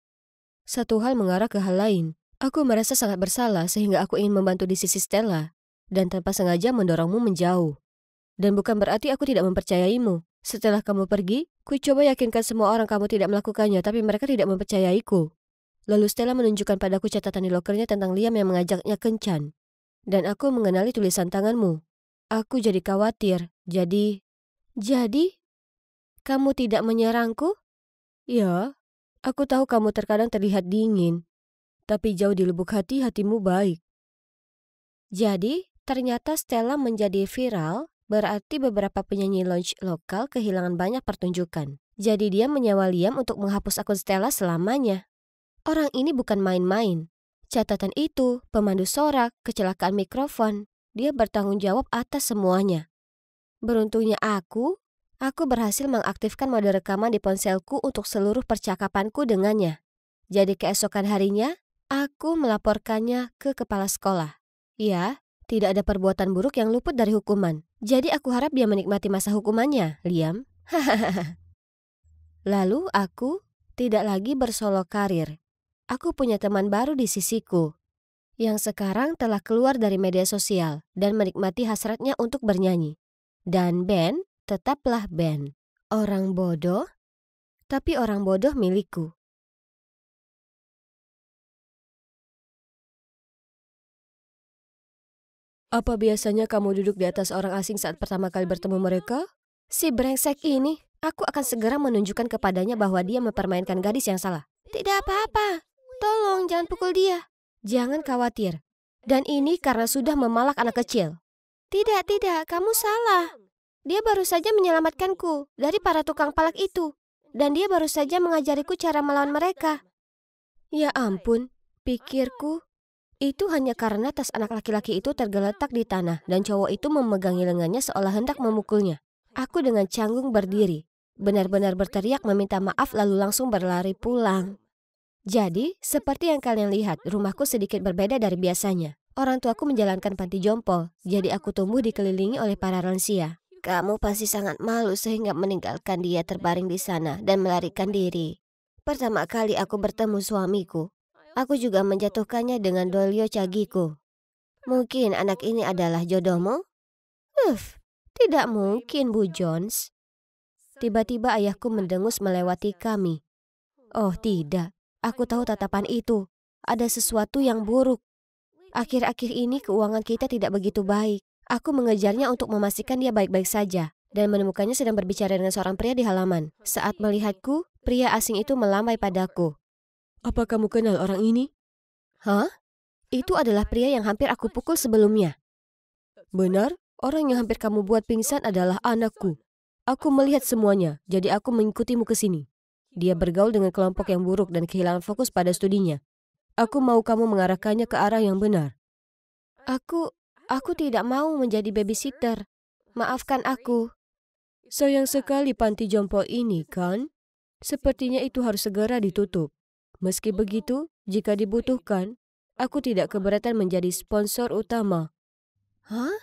[SPEAKER 1] Satu hal mengarah ke hal lain. Aku merasa sangat bersalah sehingga aku ingin membantu di sisi Stella, dan tanpa sengaja mendorongmu menjauh. Dan bukan berarti aku tidak mempercayaimu. Setelah kamu pergi, ku coba yakinkan semua orang kamu tidak melakukannya, tapi mereka tidak mempercayaiku. Lalu Stella menunjukkan padaku catatan di lokernya tentang Liam yang mengajaknya kencan. Dan aku mengenali tulisan tanganmu. Aku jadi khawatir. Jadi, kamu tidak menyerangku? Ya, aku tahu kamu terkadang terlihat dingin. Tapi jauh di lubuk hati, hatimu baik. Jadi, ternyata Stella menjadi viral, berarti beberapa penyanyi lounge lokal kehilangan banyak pertunjukan. Jadi dia menyewa Liam untuk menghapus akun Stella selamanya. Orang ini bukan main-main. Catatan itu, pemandu sorak, kecelakaan mikrofon. Dia bertanggung jawab atas semuanya. Beruntungnya aku Aku berhasil mengaktifkan mode rekaman di ponselku untuk seluruh percakapanku dengannya. Jadi keesokan harinya, aku melaporkannya ke kepala sekolah. Ya, tidak ada perbuatan buruk yang luput dari hukuman. Jadi aku harap dia menikmati masa hukumannya, Liam. Lalu aku tidak lagi bersolo karir. Aku punya teman baru di sisiku, yang sekarang telah keluar dari media sosial dan menikmati hasratnya untuk bernyanyi. Dan Ben tetaplah Ben. Orang bodoh, tapi orang bodoh milikku.
[SPEAKER 2] Apa biasanya kamu duduk di atas orang asing saat pertama kali bertemu mereka?
[SPEAKER 1] Si brengsek ini, aku akan segera menunjukkan kepadanya bahwa dia mempermainkan gadis yang salah. Tidak apa-apa, tolong jangan pukul dia. Jangan khawatir. Dan ini karena sudah memalak anak kecil. Tidak, kamu salah. Dia baru saja menyelamatkanku dari para tukang palak itu. Dan dia baru saja mengajariku cara melawan mereka. Ya ampun, pikirku. Itu hanya karena tas anak laki-laki itu tergeletak di tanah dan cowok itu memegangi lengannya seolah hendak memukulnya. Aku dengan canggung berdiri, benar-benar berteriak meminta maaf lalu langsung berlari pulang. Jadi, seperti yang kalian lihat, rumahku sedikit berbeda dari biasanya. Orang tuaku menjalankan panti jompo, jadi aku tumbuh dikelilingi oleh para lansia. Kamu pasti sangat malu sehingga meninggalkan dia terbaring di sana dan melarikan diri. Pertama kali aku bertemu suamiku, aku juga menjatuhkannya dengan Dolio Cagiku. Mungkin anak ini adalah jodohmu? Tidak mungkin, Bu Jones. Tiba-tiba ayahku mendengus melewati kami. Oh tidak, aku tahu tatapan itu. Ada sesuatu yang buruk. Akhir-akhir ini keuangan kita tidak begitu baik. Aku mengejarnya untuk memastikan dia baik-baik saja. Dan menemukannya sedang berbicara dengan seorang pria di halaman. Saat melihatku, pria asing itu melambai padaku.
[SPEAKER 2] Apa kamu kenal orang ini?
[SPEAKER 1] Hah? Itu adalah pria yang hampir aku pukul sebelumnya.
[SPEAKER 2] Benar, orang yang hampir kamu buat pingsan adalah anakku. Aku melihat semuanya, jadi aku mengikutimu ke sini. Dia bergaul dengan kelompok yang buruk dan kehilangan fokus pada studinya. Aku mau kamu mengarahkannya ke arah yang benar.
[SPEAKER 1] Aku tidak mau menjadi babysitter. Maafkan aku.
[SPEAKER 2] Sayang sekali panti jompo ini, kan? Sepertinya itu harus segera ditutup. Meski begitu, jika dibutuhkan, aku tidak keberatan menjadi sponsor utama.
[SPEAKER 1] Hah?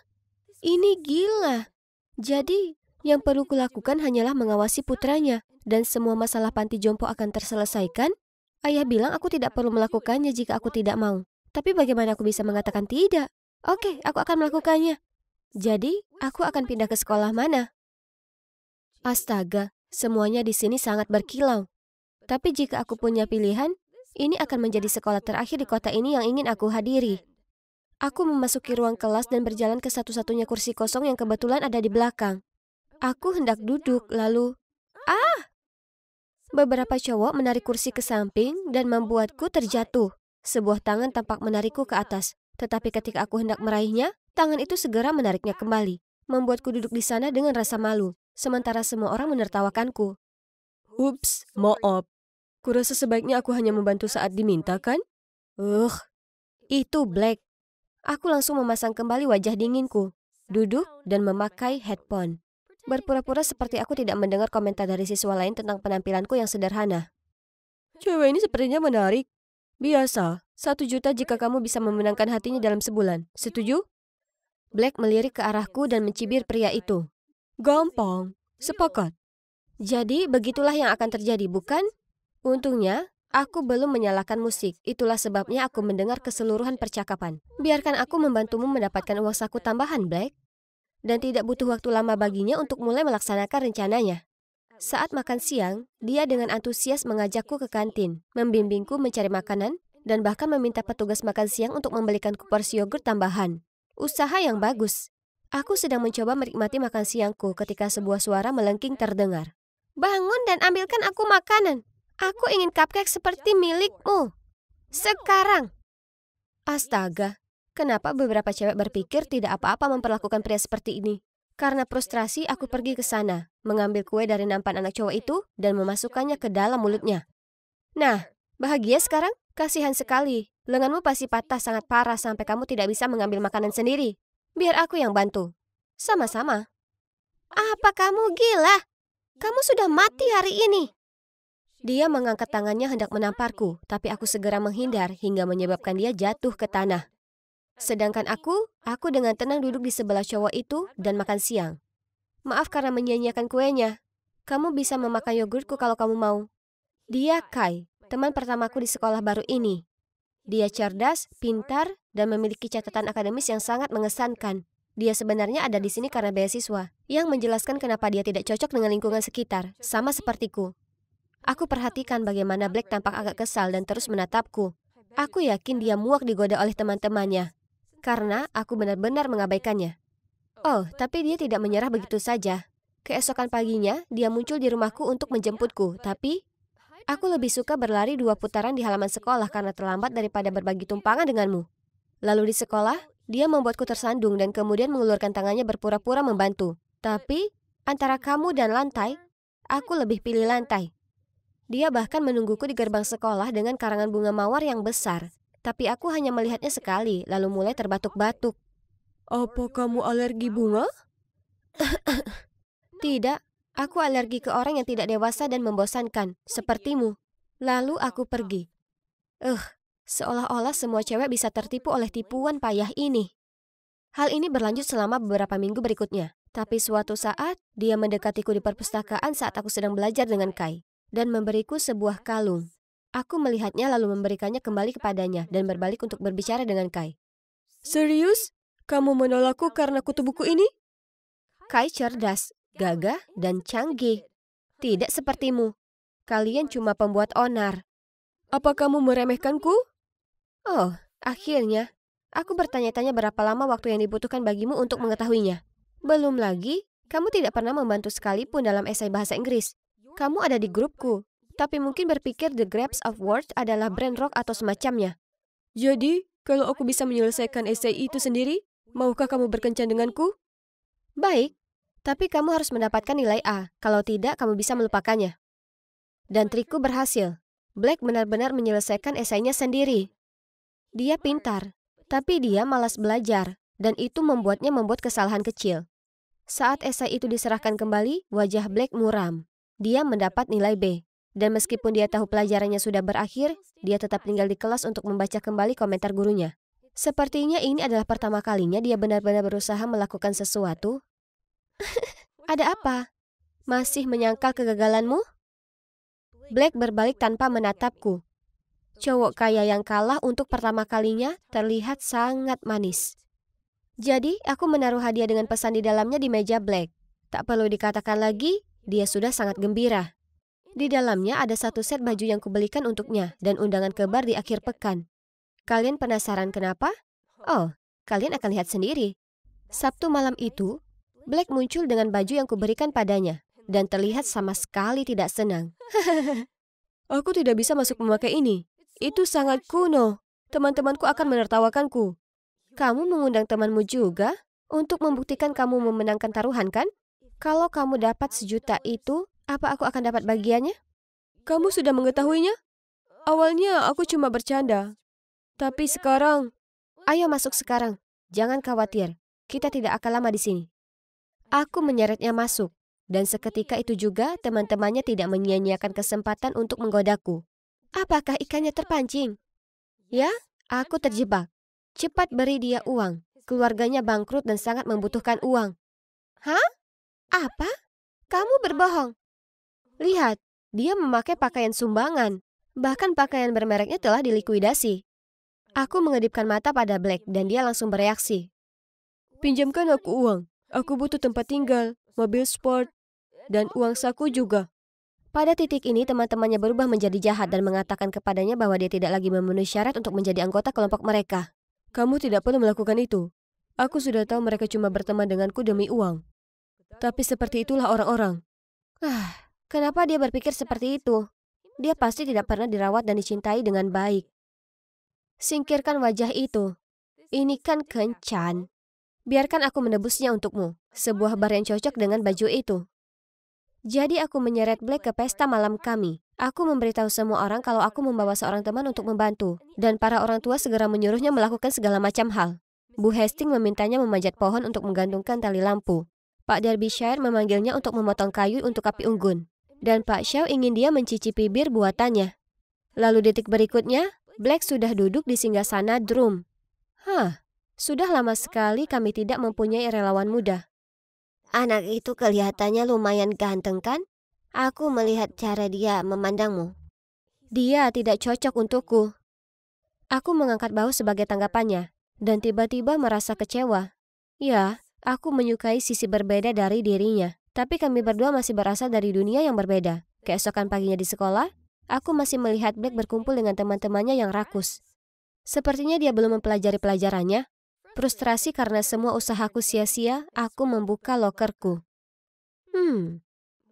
[SPEAKER 1] Ini gila. Jadi, yang perlu kulakukan hanyalah mengawasi putranya dan semua masalah panti jompo akan terselesaikan? Ayah bilang aku tidak perlu melakukannya jika aku tidak mau. Tapi bagaimana aku bisa mengatakan tidak? Oke, aku akan melakukannya. Jadi, aku akan pindah ke sekolah mana? Astaga, semuanya di sini sangat berkilau. Tapi jika aku punya pilihan, ini akan menjadi sekolah terakhir di kota ini yang ingin aku hadiri. Aku memasuki ruang kelas dan berjalan ke satu-satunya kursi kosong yang kebetulan ada di belakang. Aku hendak duduk, lalu... Beberapa cowok menarik kursi ke samping dan membuatku terjatuh. Sebuah tangan tampak menarikku ke atas. Tetapi ketika aku hendak meraihnya, tangan itu segera menariknya kembali. Membuatku duduk di sana dengan rasa malu. Sementara semua orang menertawakanku.
[SPEAKER 2] Ups, maaf. Kurasa sebaiknya aku hanya membantu saat diminta, kan?
[SPEAKER 1] Itu Black. Aku langsung memasang kembali wajah dinginku, duduk dan memakai headphone. Berpura-pura seperti aku tidak mendengar komentar dari siswa lain tentang penampilanku yang sederhana.
[SPEAKER 2] Cewek ini sepertinya menarik. Biasa, 1 juta jika kamu bisa memenangkan hatinya dalam sebulan. Setuju?
[SPEAKER 1] Black melirik ke arahku dan mencibir pria itu.
[SPEAKER 2] Gampang, sepakat.
[SPEAKER 1] Jadi begitulah yang akan terjadi, bukan? Untungnya, aku belum menyalakan musik. Itulah sebabnya aku mendengar keseluruhan percakapan. Biarkan aku membantumu mendapatkan uang saku tambahan, Black. Dan tidak butuh waktu lama baginya untuk mulai melaksanakan rencananya. Saat makan siang, dia dengan antusias mengajakku ke kantin, membimbingku mencari makanan, dan bahkan meminta petugas makan siang untuk membelikanku porsi yogurt tambahan. Usaha yang bagus. Aku sedang mencoba menikmati makan siangku ketika sebuah suara melengking terdengar. Bangun dan ambilkan aku makanan. Aku ingin cupcake seperti milikmu. Sekarang. Astaga, kenapa beberapa cewek berpikir tidak apa-apa memperlakukan pria seperti ini? Karena frustrasi, aku pergi ke sana, mengambil kue dari nampan anak cowok itu dan memasukkannya ke dalam mulutnya. Nah, bahagia sekarang? Kasihan sekali. Lenganmu pasti patah sangat parah sampai kamu tidak bisa mengambil makanan sendiri. Biar aku yang bantu. Sama-sama. Apa kamu gila? Kamu sudah mati hari ini. Dia mengangkat tangannya hendak menamparku, tapi aku segera menghindar hingga menyebabkan dia jatuh ke tanah. Sedangkan aku dengan tenang duduk di sebelah cowok itu dan makan siang. Maaf karena menyia-nyiakan kuenya. Kamu bisa memakan yogurtku kalau kamu mau. Dia Kai, teman pertamaku di sekolah baru ini. Dia cerdas, pintar, dan memiliki catatan akademis yang sangat mengesankan. Dia sebenarnya ada di sini karena beasiswa, yang menjelaskan kenapa dia tidak cocok dengan lingkungan sekitar, sama sepertiku. Aku perhatikan bagaimana Black tampak agak kesal dan terus menatapku. Aku yakin dia muak digoda oleh teman-temannya, karena aku benar-benar mengabaikannya. Oh, tapi dia tidak menyerah begitu saja. Keesokan paginya, dia muncul di rumahku untuk menjemputku, tapi aku lebih suka berlari 2 putaran di halaman sekolah karena terlambat daripada berbagi tumpangan denganmu. Lalu di sekolah, dia membuatku tersandung dan kemudian mengulurkan tangannya berpura-pura membantu. Tapi, antara kamu dan lantai, aku lebih pilih lantai. Dia bahkan menungguku di gerbang sekolah dengan karangan bunga mawar yang besar. Tapi aku hanya melihatnya sekali, lalu mulai terbatuk-batuk.
[SPEAKER 2] Apa kamu alergi bunga?
[SPEAKER 1] Tidak, aku alergi ke orang yang tidak dewasa dan membosankan, sepertimu. Lalu aku pergi. Seolah-olah semua cewek bisa tertipu oleh tipuan payah ini. Hal ini berlanjut selama beberapa minggu berikutnya. Tapi suatu saat, dia mendekatiku di perpustakaan saat aku sedang belajar dengan Kai, dan memberiku sebuah kalung. Aku melihatnya lalu memberikannya kembali kepadanya dan berbalik untuk berbicara dengan Kai.
[SPEAKER 2] Serius? Kamu menolakku karena kutu buku ini?
[SPEAKER 1] Kai cerdas, gagah, dan canggih. Tidak sepertimu. Kalian cuma pembuat onar.
[SPEAKER 2] Apa kamu meremehkanku?
[SPEAKER 1] Oh, akhirnya. Aku bertanya-tanya berapa lama waktu yang dibutuhkan bagimu untuk mengetahuinya. Belum lagi, kamu tidak pernah membantu sekalipun dalam esai bahasa Inggris. Kamu ada di grupku, tapi mungkin berpikir The Grapes of Words adalah brand rock atau semacamnya.
[SPEAKER 2] Jadi, kalau aku bisa menyelesaikan esai itu sendiri, maukah kamu berkencan denganku?
[SPEAKER 1] Baik, tapi kamu harus mendapatkan nilai A. Kalau tidak, kamu bisa melupakannya. Dan trikku berhasil. Black benar-benar menyelesaikan esainya sendiri. Dia pintar, tapi dia malas belajar, dan itu membuatnya membuat kesalahan kecil. Saat esai itu diserahkan kembali, wajah Black muram. Dia mendapat nilai B. Dan meskipun dia tahu pelajarannya sudah berakhir, dia tetap tinggal di kelas untuk membaca kembali komentar gurunya. Sepertinya ini adalah pertama kalinya dia benar-benar berusaha melakukan sesuatu. Ada apa? Masih menyangkal kegagalanmu? Black berbalik tanpa menatapku. Cowok kaya yang kalah untuk pertama kalinya terlihat sangat manis. Jadi, aku menaruh hadiah dengan pesan di dalamnya di meja Black. Tak perlu dikatakan lagi, dia sudah sangat gembira. Di dalamnya ada 1 set baju yang kubelikan untuknya dan undangan ke bar di akhir pekan. Kalian penasaran kenapa? Oh, kalian akan lihat sendiri. Sabtu malam itu, Black muncul dengan baju yang kuberikan padanya dan terlihat sama sekali tidak senang.
[SPEAKER 2] Aku tidak bisa masuk memakai ini. Itu sangat kuno. Teman-temanku akan menertawakanku.
[SPEAKER 1] Kamu mengundang temanmu juga untuk membuktikan kamu memenangkan taruhan, kan? Kalau kamu dapat 1 juta itu, apa aku akan dapat bagiannya?
[SPEAKER 2] Kamu sudah mengetahuinya? Awalnya aku cuma bercanda. Tapi sekarang...
[SPEAKER 1] Ayo masuk sekarang. Jangan khawatir. Kita tidak akan lama di sini. Aku menyeretnya masuk. Dan seketika itu juga teman-temannya tidak menyia-nyiakan kesempatan untuk menggodaku. Apakah ikannya terpancing? Ya, aku terjebak. Cepat beri dia uang. Keluarganya bangkrut dan sangat membutuhkan uang. Hah? Apa? Kamu berbohong. Lihat, dia memakai pakaian sumbangan. Bahkan pakaian bermereknya telah dilikuidasi. Aku mengedipkan mata pada Black dan dia langsung bereaksi.
[SPEAKER 2] Pinjamkan aku uang. Aku butuh tempat tinggal, mobil sport, dan uang saku juga.
[SPEAKER 1] Pada titik ini teman-temannya berubah menjadi jahat dan mengatakan kepadanya bahwa dia tidak lagi memenuhi syarat untuk menjadi anggota kelompok mereka.
[SPEAKER 2] Kamu tidak perlu melakukan itu. Aku sudah tahu mereka cuma berteman denganku demi uang. Tapi seperti itulah orang-orang.
[SPEAKER 1] Kenapa dia berpikir seperti itu? Dia pasti tidak pernah dirawat dan dicintai dengan baik. Singkirkan wajah itu. Ini kan kencan. Biarkan aku menebusnya untukmu. Sebuah bar yang cocok dengan baju itu. Jadi aku menyeret Black ke pesta malam kami. Aku memberitahu semua orang kalau aku membawa seorang teman untuk membantu. Dan para orang tua segera menyuruhnya melakukan segala macam hal. Bu Hastings memintanya memanjat pohon untuk menggantungkan tali lampu. Pak Derbyshire memanggilnya untuk memotong kayu untuk api unggun. Dan Pak Shaw ingin dia mencicipi bir buatannya. Lalu detik berikutnya, Black sudah duduk di singgasana drum. Sudah lama sekali kami tidak mempunyai relawan muda. Anak itu kelihatannya lumayan ganteng kan? Aku melihat cara dia memandangmu. Dia tidak cocok untukku. Aku mengangkat bahu sebagai tanggapannya, dan tiba-tiba merasa kecewa. Ya, aku menyukai sisi berbeda dari dirinya. Tapi kami berdua masih berasal dari dunia yang berbeda. Keesokan paginya di sekolah, aku masih melihat Black berkumpul dengan teman-temannya yang rakus. Sepertinya dia belum mempelajari pelajarannya. Frustrasi karena semua usahaku sia-sia, aku membuka lokerku.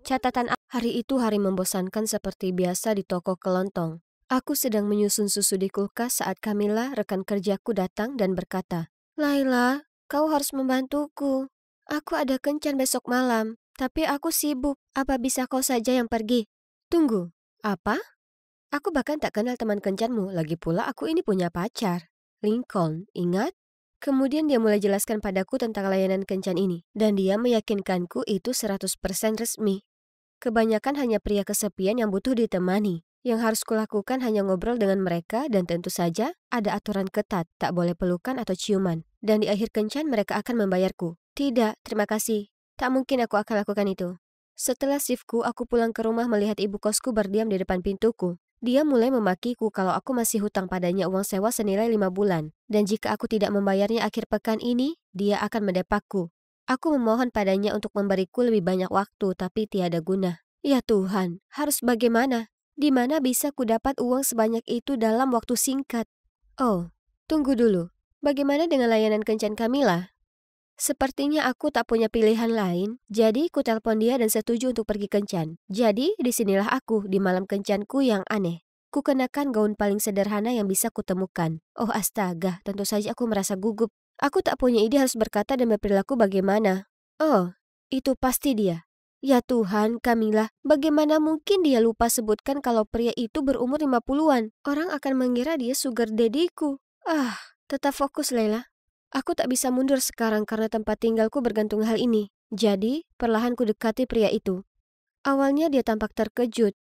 [SPEAKER 1] Catatan hari itu hari membosankan seperti biasa di toko kelontong. Aku sedang menyusun susu di kulkas saat Camilla, rekan kerjaku, datang dan berkata, "Laila, kau harus membantuku. Aku ada kencan besok malam. Tapi aku sibuk, apa bisa kau saja yang pergi?" Tunggu, apa? Aku bahkan tak kenal teman kencanmu, lagi pula aku ini punya pacar. Lincoln, ingat? Kemudian dia mulai jelaskan padaku tentang layanan kencan ini, dan dia meyakinkanku itu 100% resmi. Kebanyakan hanya pria kesepian yang butuh ditemani. Yang harus kulakukan hanya ngobrol dengan mereka dan tentu saja ada aturan ketat, tak boleh pelukan atau ciuman. Dan di akhir kencan mereka akan membayarku. Tidak, terima kasih. Tak mungkin aku akan lakukan itu. Setelah shiftku, aku pulang ke rumah melihat ibu kosku berdiam di depan pintuku. Dia mulai memakiku kalau aku masih hutang padanya uang sewa senilai 5 bulan. Dan jika aku tidak membayarnya akhir pekan ini, dia akan mendepakku. Aku memohon padanya untuk memberiku lebih banyak waktu, tapi tiada guna. Ya Tuhan, harus bagaimana? Di mana bisa ku dapat uang sebanyak itu dalam waktu singkat? Oh, tunggu dulu. Bagaimana dengan layanan kencan Camilla? Sepertinya aku tak punya pilihan lain, jadi ku telepon dia dan setuju untuk pergi kencan. Jadi, disinilah aku di malam kencanku yang aneh. Ku kenakan gaun paling sederhana yang bisa kutemukan. Oh astaga, tentu saja aku merasa gugup. Aku tak punya ide harus berkata dan berperilaku bagaimana. Oh, itu pasti dia. Ya Tuhan, Camilla, bagaimana mungkin dia lupa sebutkan kalau pria itu berumur 50-an? Orang akan mengira dia sugar daddy-ku. Tetap fokus, Leila. Aku tak bisa mundur sekarang karena tempat tinggalku bergantung hal ini. Jadi, perlahan ku dekati pria itu. Awalnya dia tampak terkejut.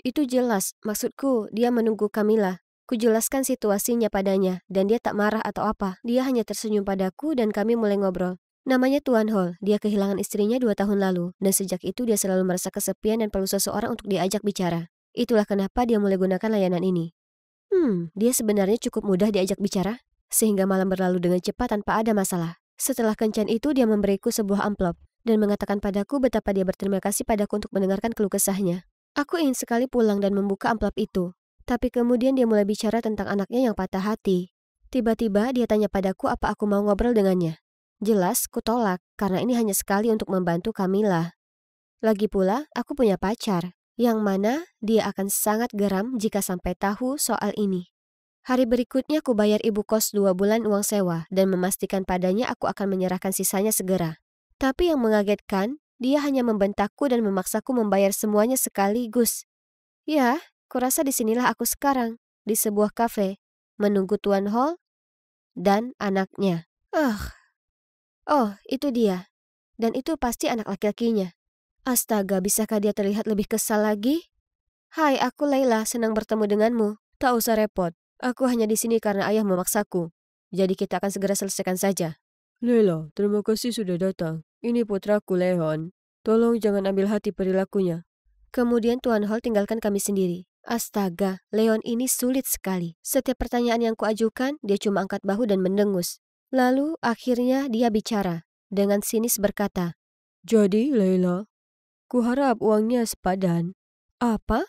[SPEAKER 1] Itu jelas, maksudku dia menunggu Camilla. Kujelaskan situasinya padanya, dan dia tak marah atau apa. Dia hanya tersenyum padaku dan kami mulai ngobrol. Namanya Tuan Hall, dia kehilangan istrinya 2 tahun lalu, dan sejak itu dia selalu merasa kesepian dan perlu seseorang untuk diajak bicara. Itulah kenapa dia mulai gunakan layanan ini. Dia sebenarnya cukup mudah diajak bicara. Sehingga malam berlalu dengan cepat tanpa ada masalah. Setelah kencan itu dia memberiku sebuah amplop dan mengatakan padaku betapa dia berterima kasih padaku untuk mendengarkan keluh kesahnya. Aku ingin sekali pulang dan membuka amplop itu. Tapi kemudian dia mulai bicara tentang anaknya yang patah hati. Tiba-tiba dia tanya padaku apa aku mau ngobrol dengannya. Jelas, ku tolak karena ini hanya sekali untuk membantu Camilla. Lagi pula, aku punya pacar, yang mana dia akan sangat geram jika sampai tahu soal ini. Hari berikutnya ku bayar ibu kos 2 bulan uang sewa dan memastikan padanya aku akan menyerahkan sisanya segera. Tapi yang mengagetkan, dia hanya membentakku dan memaksaku membayar semuanya sekaligus. Ya, kurasa disinilah aku sekarang, di sebuah kafe, menunggu Tuan Hall dan anaknya. Oh, itu dia. Dan itu pasti anak laki-lakinya. Astaga, bisakah dia terlihat lebih kesal lagi? Hai, aku Leila, senang bertemu denganmu. Tak usah repot. Aku hanya di sini karena ayah memaksaku. Jadi kita akan segera selesaikan saja. Leila, terima kasih sudah datang. Ini putraku Leon. Tolong jangan ambil hati perilakunya. Kemudian Tuan Hall tinggalkan kami sendiri. Astaga, Leon ini sulit sekali. Setiap pertanyaan yang kuajukan, dia cuma angkat bahu dan mendengus. Lalu akhirnya dia bicara. Dengan sinis berkata, "Jadi Leila, kuharap uangnya sepadan." Apa?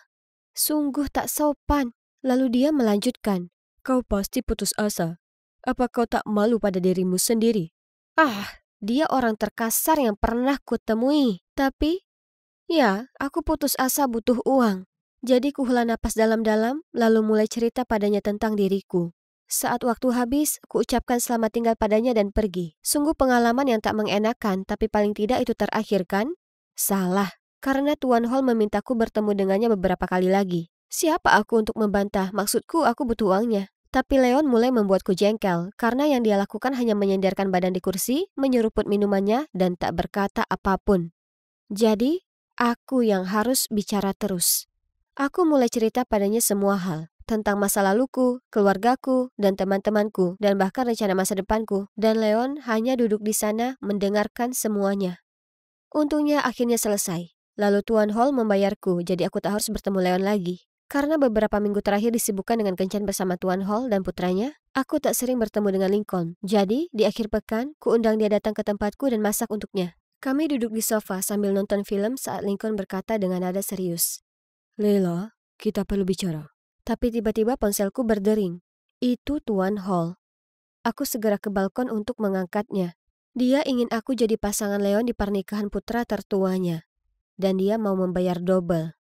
[SPEAKER 1] Sungguh tak sopan. Lalu dia melanjutkan, "Kau pasti putus asa. Apa kau tak malu pada dirimu sendiri?" Dia orang terkasar yang pernah kutemui. Tapi, ya, aku putus asa butuh uang. Jadi kuhela napas dalam-dalam, lalu mulai cerita padanya tentang diriku. Saat waktu habis, kuucapkan selamat tinggal padanya dan pergi. Sungguh pengalaman yang tak mengenakan, tapi paling tidak itu terakhir kan? Salah, karena Tuan Hall memintaku bertemu dengannya beberapa kali lagi. Siapa aku untuk membantah? Maksudku aku butuh uangnya. Tapi Leon mulai membuatku jengkel karena yang dia lakukan hanya menyenderkan badan di kursi, menyeruput minumannya, dan tak berkata apapun. Jadi, aku yang harus bicara terus. Aku mulai cerita padanya semua hal, tentang masa laluku, keluargaku, dan teman-temanku, dan bahkan rencana masa depanku. Dan Leon hanya duduk di sana mendengarkan semuanya. Untungnya akhirnya selesai. Lalu Tuan Hall membayarku, jadi aku tak harus bertemu Leon lagi. Karena beberapa minggu terakhir disibukkan dengan kencan bersama Tuan Hall dan putranya, aku tak sering bertemu dengan Lincoln. Jadi, di akhir pekan, kuundang dia datang ke tempatku dan masak untuknya. Kami duduk di sofa sambil nonton film saat Lincoln berkata dengan nada serius.
[SPEAKER 2] Leila, kita perlu bicara.
[SPEAKER 1] Tapi tiba-tiba ponselku berdering. Itu Tuan Hall. Aku segera ke balkon untuk mengangkatnya. Dia ingin aku jadi pasangan Leon di pernikahan putra tertuanya. Dan dia mau membayar double.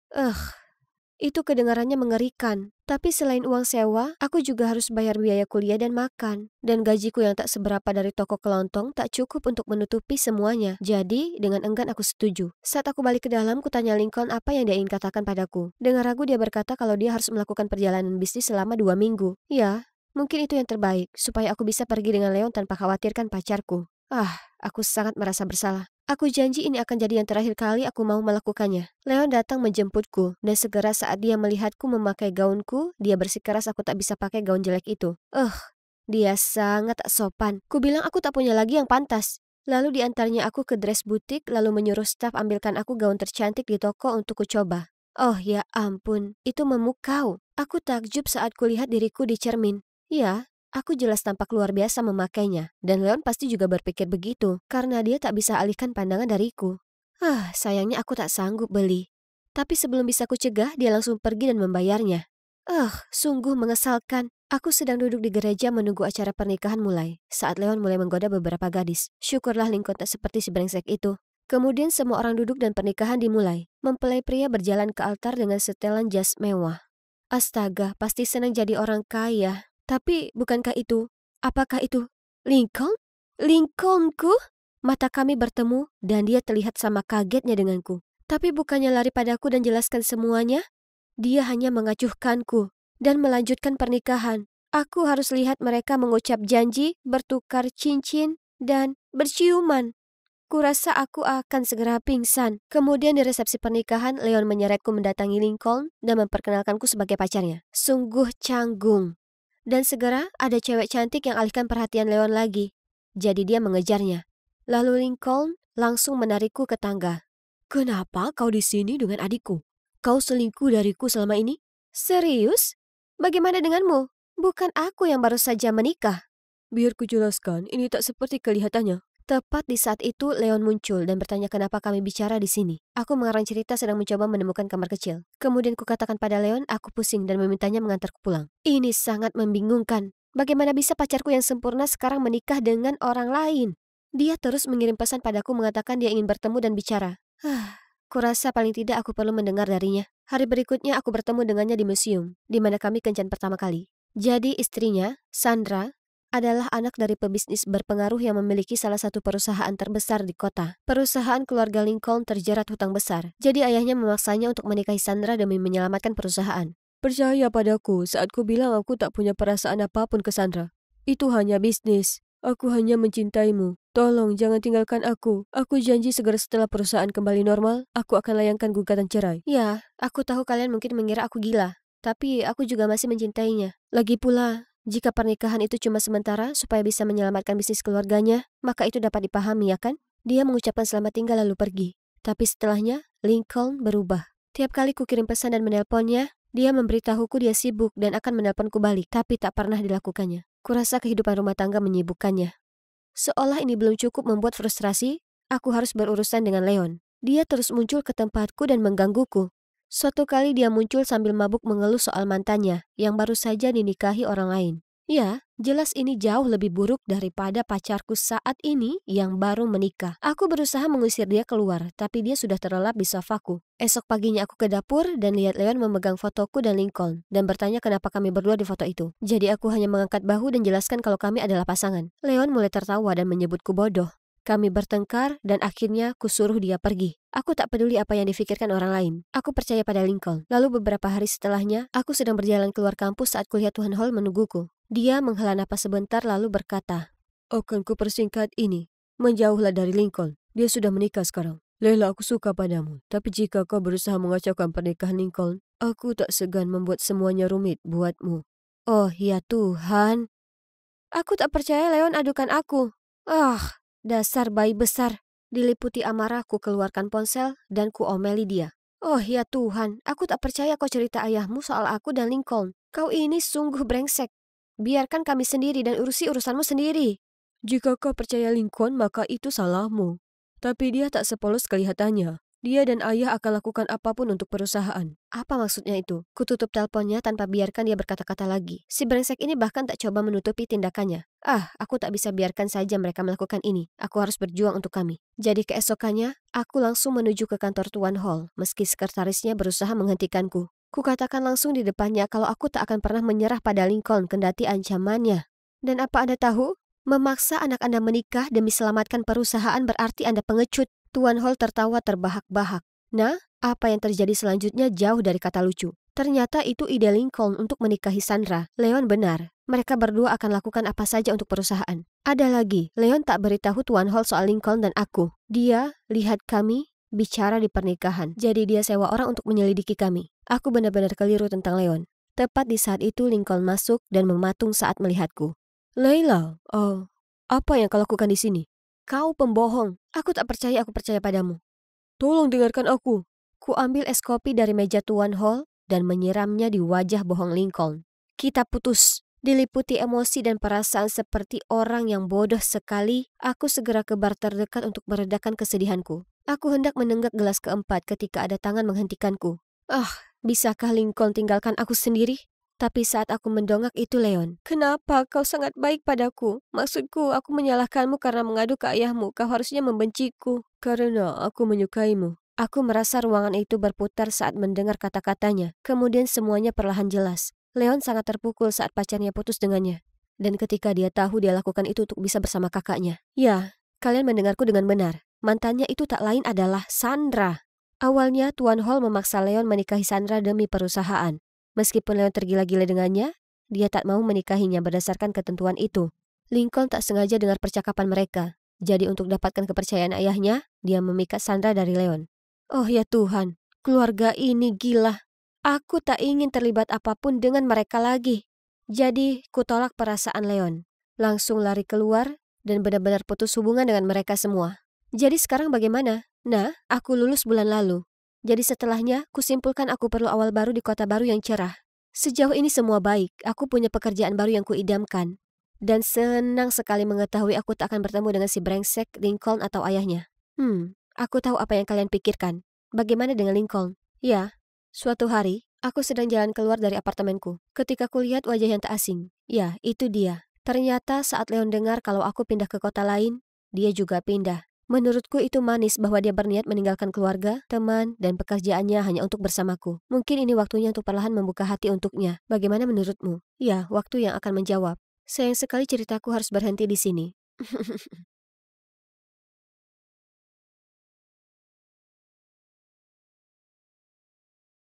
[SPEAKER 1] Itu kedengarannya mengerikan. Tapi selain uang sewa, aku juga harus bayar biaya kuliah dan makan. Dan gajiku yang tak seberapa dari toko kelontong tak cukup untuk menutupi semuanya. Jadi, dengan enggan aku setuju. Saat aku balik ke dalam, kutanya Lincoln apa yang dia ingin katakan padaku. Dengan ragu dia berkata kalau dia harus melakukan perjalanan bisnis selama 2 minggu. Ya, mungkin itu yang terbaik, supaya aku bisa pergi dengan Leon tanpa khawatirkan pacarku. Aku sangat merasa bersalah. Aku janji ini akan jadi yang terakhir kali aku mau melakukannya. Leon datang menjemputku, dan segera saat dia melihatku memakai gaunku, dia bersikeras aku tak bisa pakai gaun jelek itu. Dia sangat tak sopan. Ku bilang aku tak punya lagi yang pantas. Lalu diantarnya aku ke dress butik, lalu menyuruh staf ambilkan aku gaun tercantik di toko untuk ku coba. Oh ya ampun, itu memukau. Aku takjub saat kulihat diriku di cermin. Ya, aku jelas tampak luar biasa memakainya, dan Leon pasti juga berpikir begitu, karena dia tak bisa alihkan pandangan dariku. Sayangnya aku tak sanggup beli. Tapi sebelum bisa kucegah, dia langsung pergi dan membayarnya. Sungguh mengesalkan. Aku sedang duduk di gereja menunggu acara pernikahan mulai, saat Leon mulai menggoda beberapa gadis. Syukurlah Lincoln tak seperti si brengsek itu. Kemudian semua orang duduk dan pernikahan dimulai. Mempelai pria berjalan ke altar dengan setelan jas mewah. Astaga, pasti senang jadi orang kaya. Tapi bukankah itu? Apakah itu Lincoln? Lincolnku? Mata kami bertemu dan dia terlihat sama kagetnya denganku. Tapi bukannya lari padaku dan jelaskan semuanya? Dia hanya mengacuhkanku dan melanjutkan pernikahan. Aku harus lihat mereka mengucap janji, bertukar cincin, dan berciuman. Kurasa aku akan segera pingsan. Kemudian di resepsi pernikahan, Leon menyeretku mendatangi Lincoln dan memperkenalkanku sebagai pacarnya. Sungguh canggung. Dan segera ada cewek cantik yang alihkan perhatian Leon lagi. Jadi dia mengejarnya. Lalu Lincoln langsung menarikku ke tangga.
[SPEAKER 2] Kenapa kau di sini dengan adikku? Kau selingkuh dariku selama ini?
[SPEAKER 1] Serius? Bagaimana denganmu? Bukan aku yang baru saja menikah.
[SPEAKER 2] Biar ku jelaskan, ini tak seperti kelihatannya.
[SPEAKER 1] Tepat di saat itu Leon muncul dan bertanya kenapa kami bicara di sini. Aku mengarang cerita sedang mencoba menemukan kamar kecil. Kemudian kukatakan pada Leon aku pusing dan memintanya mengantarku pulang. Ini sangat membingungkan. Bagaimana bisa pacarku yang sempurna sekarang menikah dengan orang lain? Dia terus mengirim pesan padaku mengatakan dia ingin bertemu dan bicara. Kurasa paling tidak aku perlu mendengar darinya. Hari berikutnya aku bertemu dengannya di museum, di mana kami kencan pertama kali. Jadi istrinya, Sandra, adalah anak dari pebisnis berpengaruh yang memiliki salah satu perusahaan terbesar di kota. Perusahaan keluarga Lincoln terjerat hutang besar, jadi ayahnya memaksanya untuk menikahi Sandra demi menyelamatkan perusahaan.
[SPEAKER 2] Percaya padaku saat ku bilang aku tak punya perasaan apapun ke Sandra. Itu hanya bisnis. Aku hanya mencintaimu. Tolong jangan tinggalkan aku. Aku janji segera setelah perusahaan kembali normal, aku akan layangkan gugatan cerai.
[SPEAKER 1] Ya, aku tahu kalian mungkin mengira aku gila, tapi aku juga masih mencintainya. Lagi pula, jika pernikahan itu cuma sementara supaya bisa menyelamatkan bisnis keluarganya, maka itu dapat dipahami ya kan? Dia mengucapkan selamat tinggal lalu pergi. Tapi setelahnya, Lincoln berubah. Tiap kali ku kirim pesan dan menelponnya, dia memberitahuku dia sibuk dan akan menelponku balik, tapi tak pernah dilakukannya. Kurasa kehidupan rumah tangga menyibukkannya. Seolah ini belum cukup membuat frustrasi, aku harus berurusan dengan Leon. Dia terus muncul ke tempatku dan menggangguku. Suatu kali dia muncul sambil mabuk mengeluh soal mantannya yang baru saja dinikahi orang lain. Ya, jelas ini jauh lebih buruk daripada pacarku saat ini yang baru menikah. Aku berusaha mengusir dia keluar, tapi dia sudah terlelap di sofaku. Esok paginya aku ke dapur dan lihat Leon memegang fotoku dan Lincoln dan bertanya kenapa kami berdua di foto itu. Jadi aku hanya mengangkat bahu dan jelaskan kalau kami adalah pasangan. Leon mulai tertawa dan menyebutku bodoh. Kami bertengkar dan akhirnya kusuruh dia pergi. Aku tak peduli apa yang difikirkan orang lain. Aku percaya pada Lincoln. Lalu beberapa hari setelahnya, aku sedang berjalan keluar kampus saat kulihat Tuan Hall menungguku. Dia menghela napas sebentar lalu berkata,
[SPEAKER 2] Akan ku persingkat ini. Menjauhlah dari Lincoln. Dia sudah menikah sekarang. Layla, aku suka padamu. Tapi jika kau berusaha mengacaukan pernikahan Lincoln, aku tak segan membuat semuanya rumit buatmu.
[SPEAKER 1] Oh ya Tuhan. Aku tak percaya Leon adukan aku. Dasar bayi besar. Diliputi amarah ku keluarkan ponsel dan ku omeli dia. Oh ya Tuhan, aku tak percaya kau cerita ayahmu soal aku dan Lincoln. Kau ini sungguh brengsek. Biarkan kami sendiri dan urusi urusanmu sendiri.
[SPEAKER 2] Jika kau percaya Lincoln, maka itu salahmu. Tapi dia tak sepolos kelihatannya. Dia dan ayah akan lakukan apapun untuk perusahaan.
[SPEAKER 1] Apa maksudnya itu? Kututup teleponnya tanpa biarkan dia berkata-kata lagi. Si brengsek ini bahkan tak coba menutupi tindakannya. Aku tak bisa biarkan saja mereka melakukan ini. Aku harus berjuang untuk kami. Jadi keesokannya, aku langsung menuju ke kantor Tuan Hall, meski sekretarisnya berusaha menghentikanku. Kukatakan langsung di depannya kalau aku tak akan pernah menyerah pada Lincoln kendati ancamannya. Dan apa Anda tahu? Memaksa anak Anda menikah demi selamatkan perusahaan berarti Anda pengecut. Tuan Hall tertawa terbahak-bahak. Nah, apa yang terjadi selanjutnya jauh dari kata lucu. Ternyata itu ide Lincoln untuk menikahi Sandra. Leon benar. Mereka berdua akan lakukan apa saja untuk perusahaan. Ada lagi, Leon tak beritahu Tuan Hall soal Lincoln dan aku. Dia lihat kami bicara di pernikahan. Jadi dia sewa orang untuk menyelidiki kami. Aku benar-benar keliru tentang Leon. Tepat di saat itu Lincoln masuk dan mematung saat melihatku.
[SPEAKER 2] Layla, apa yang kau lakukan di sini?
[SPEAKER 1] Kau pembohong. Aku tak percaya aku percaya padamu.
[SPEAKER 2] Tolong dengarkan aku.
[SPEAKER 1] Ku ambil es kopi dari meja Tuan Hall dan menyiramnya di wajah bohong Lincoln. Kita putus. Diliputi emosi dan perasaan seperti orang yang bodoh sekali, aku segera ke bar terdekat untuk meredakan kesedihanku. Aku hendak menenggak gelas keempat ketika ada tangan menghentikanku. Bisakah Lincoln tinggalkan aku sendiri? Tapi saat aku mendongak itu Leon.
[SPEAKER 2] Kenapa kau sangat baik padaku? Maksudku, aku menyalahkanmu karena mengadu ke ayahmu. Kau harusnya membenciku. Karena aku menyukaimu.
[SPEAKER 1] Aku merasa ruangan itu berputar saat mendengar kata-katanya. Kemudian semuanya perlahan jelas. Leon sangat terpukul saat pacarnya putus dengannya. Dan ketika dia tahu dia lakukan itu untuk bisa bersama kakaknya. Ya, kalian mendengarku dengan benar. Mantannya itu tak lain adalah Sandra. Awalnya Tuan Hall memaksa Leon menikahi Sandra demi perusahaan. Meskipun Leon tergila-gila dengannya, dia tak mau menikahinya berdasarkan ketentuan itu. Lincoln tak sengaja dengar percakapan mereka. Jadi untuk dapatkan kepercayaan ayahnya, dia memikat Sandra dari Leon. Oh ya Tuhan, keluarga ini gila. Aku tak ingin terlibat apapun dengan mereka lagi. Jadi, kutolak perasaan Leon. Langsung lari keluar dan benar-benar putus hubungan dengan mereka semua. Jadi sekarang bagaimana? Nah, aku lulus bulan lalu. Jadi setelahnya, kusimpulkan aku perlu awal baru di kota baru yang cerah. Sejauh ini semua baik, aku punya pekerjaan baru yang kuidamkan. Dan senang sekali mengetahui aku tak akan bertemu dengan si brengsek, Lincoln atau ayahnya. Aku tahu apa yang kalian pikirkan. Bagaimana dengan Lincoln? Ya, suatu hari, aku sedang jalan keluar dari apartemenku. Ketika kulihat wajah yang tak asing. Ya, itu dia. Ternyata saat Leon dengar kalau aku pindah ke kota lain, dia juga pindah. Menurutku itu manis bahwa dia berniat meninggalkan keluarga, teman, dan pekerjaannya hanya untuk bersamaku. Mungkin ini waktunya untuk perlahan membuka hati untuknya. Bagaimana menurutmu? Ya, waktu yang akan menjawab. Sayang sekali ceritaku harus berhenti di sini.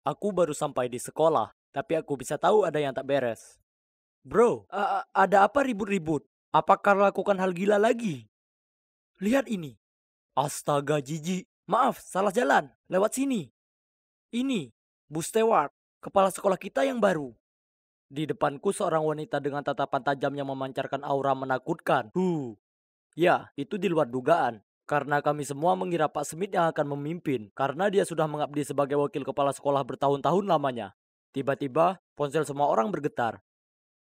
[SPEAKER 3] Aku baru sampai di sekolah, tapi aku bisa tahu ada yang tak beres. Bro, ada apa ribut-ribut? Apakah lakukan hal gila lagi? Lihat ini. Astaga jijik. Maaf, salah jalan. Lewat sini. Ini, Bu Stewart, kepala sekolah kita yang baru. Di depanku seorang wanita dengan tatapan tajam yang memancarkan aura menakutkan. Ya, itu di luar dugaan. Karena kami semua mengira Pak Smith yang akan memimpin. Karena dia sudah mengabdi sebagai wakil kepala sekolah bertahun-tahun lamanya. Tiba-tiba, ponsel semua orang bergetar.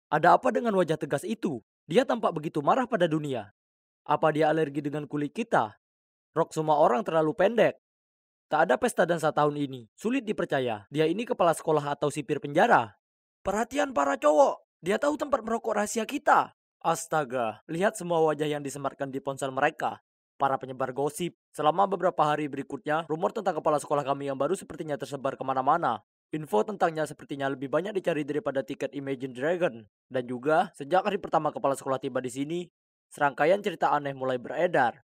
[SPEAKER 3] Ada apa dengan wajah tegas itu? Dia tampak begitu marah pada dunia. Apa dia alergi dengan kulit kita? Rok semua orang terlalu pendek. Tak ada pesta dansa tahun ini. Sulit dipercaya. Dia ini kepala sekolah atau sipir penjara. Perhatian para cowok. Dia tahu tempat merokok rahasia kita. Astaga, lihat semua wajah yang disematkan di ponsel mereka. Para penyebar gosip. Selama beberapa hari berikutnya, rumor tentang kepala sekolah kami yang baru sepertinya tersebar kemana-mana. Info tentangnya sepertinya lebih banyak dicari daripada tiket Imagine Dragon. Dan juga, sejak hari pertama kepala sekolah tiba di sini, serangkaian cerita aneh mulai beredar.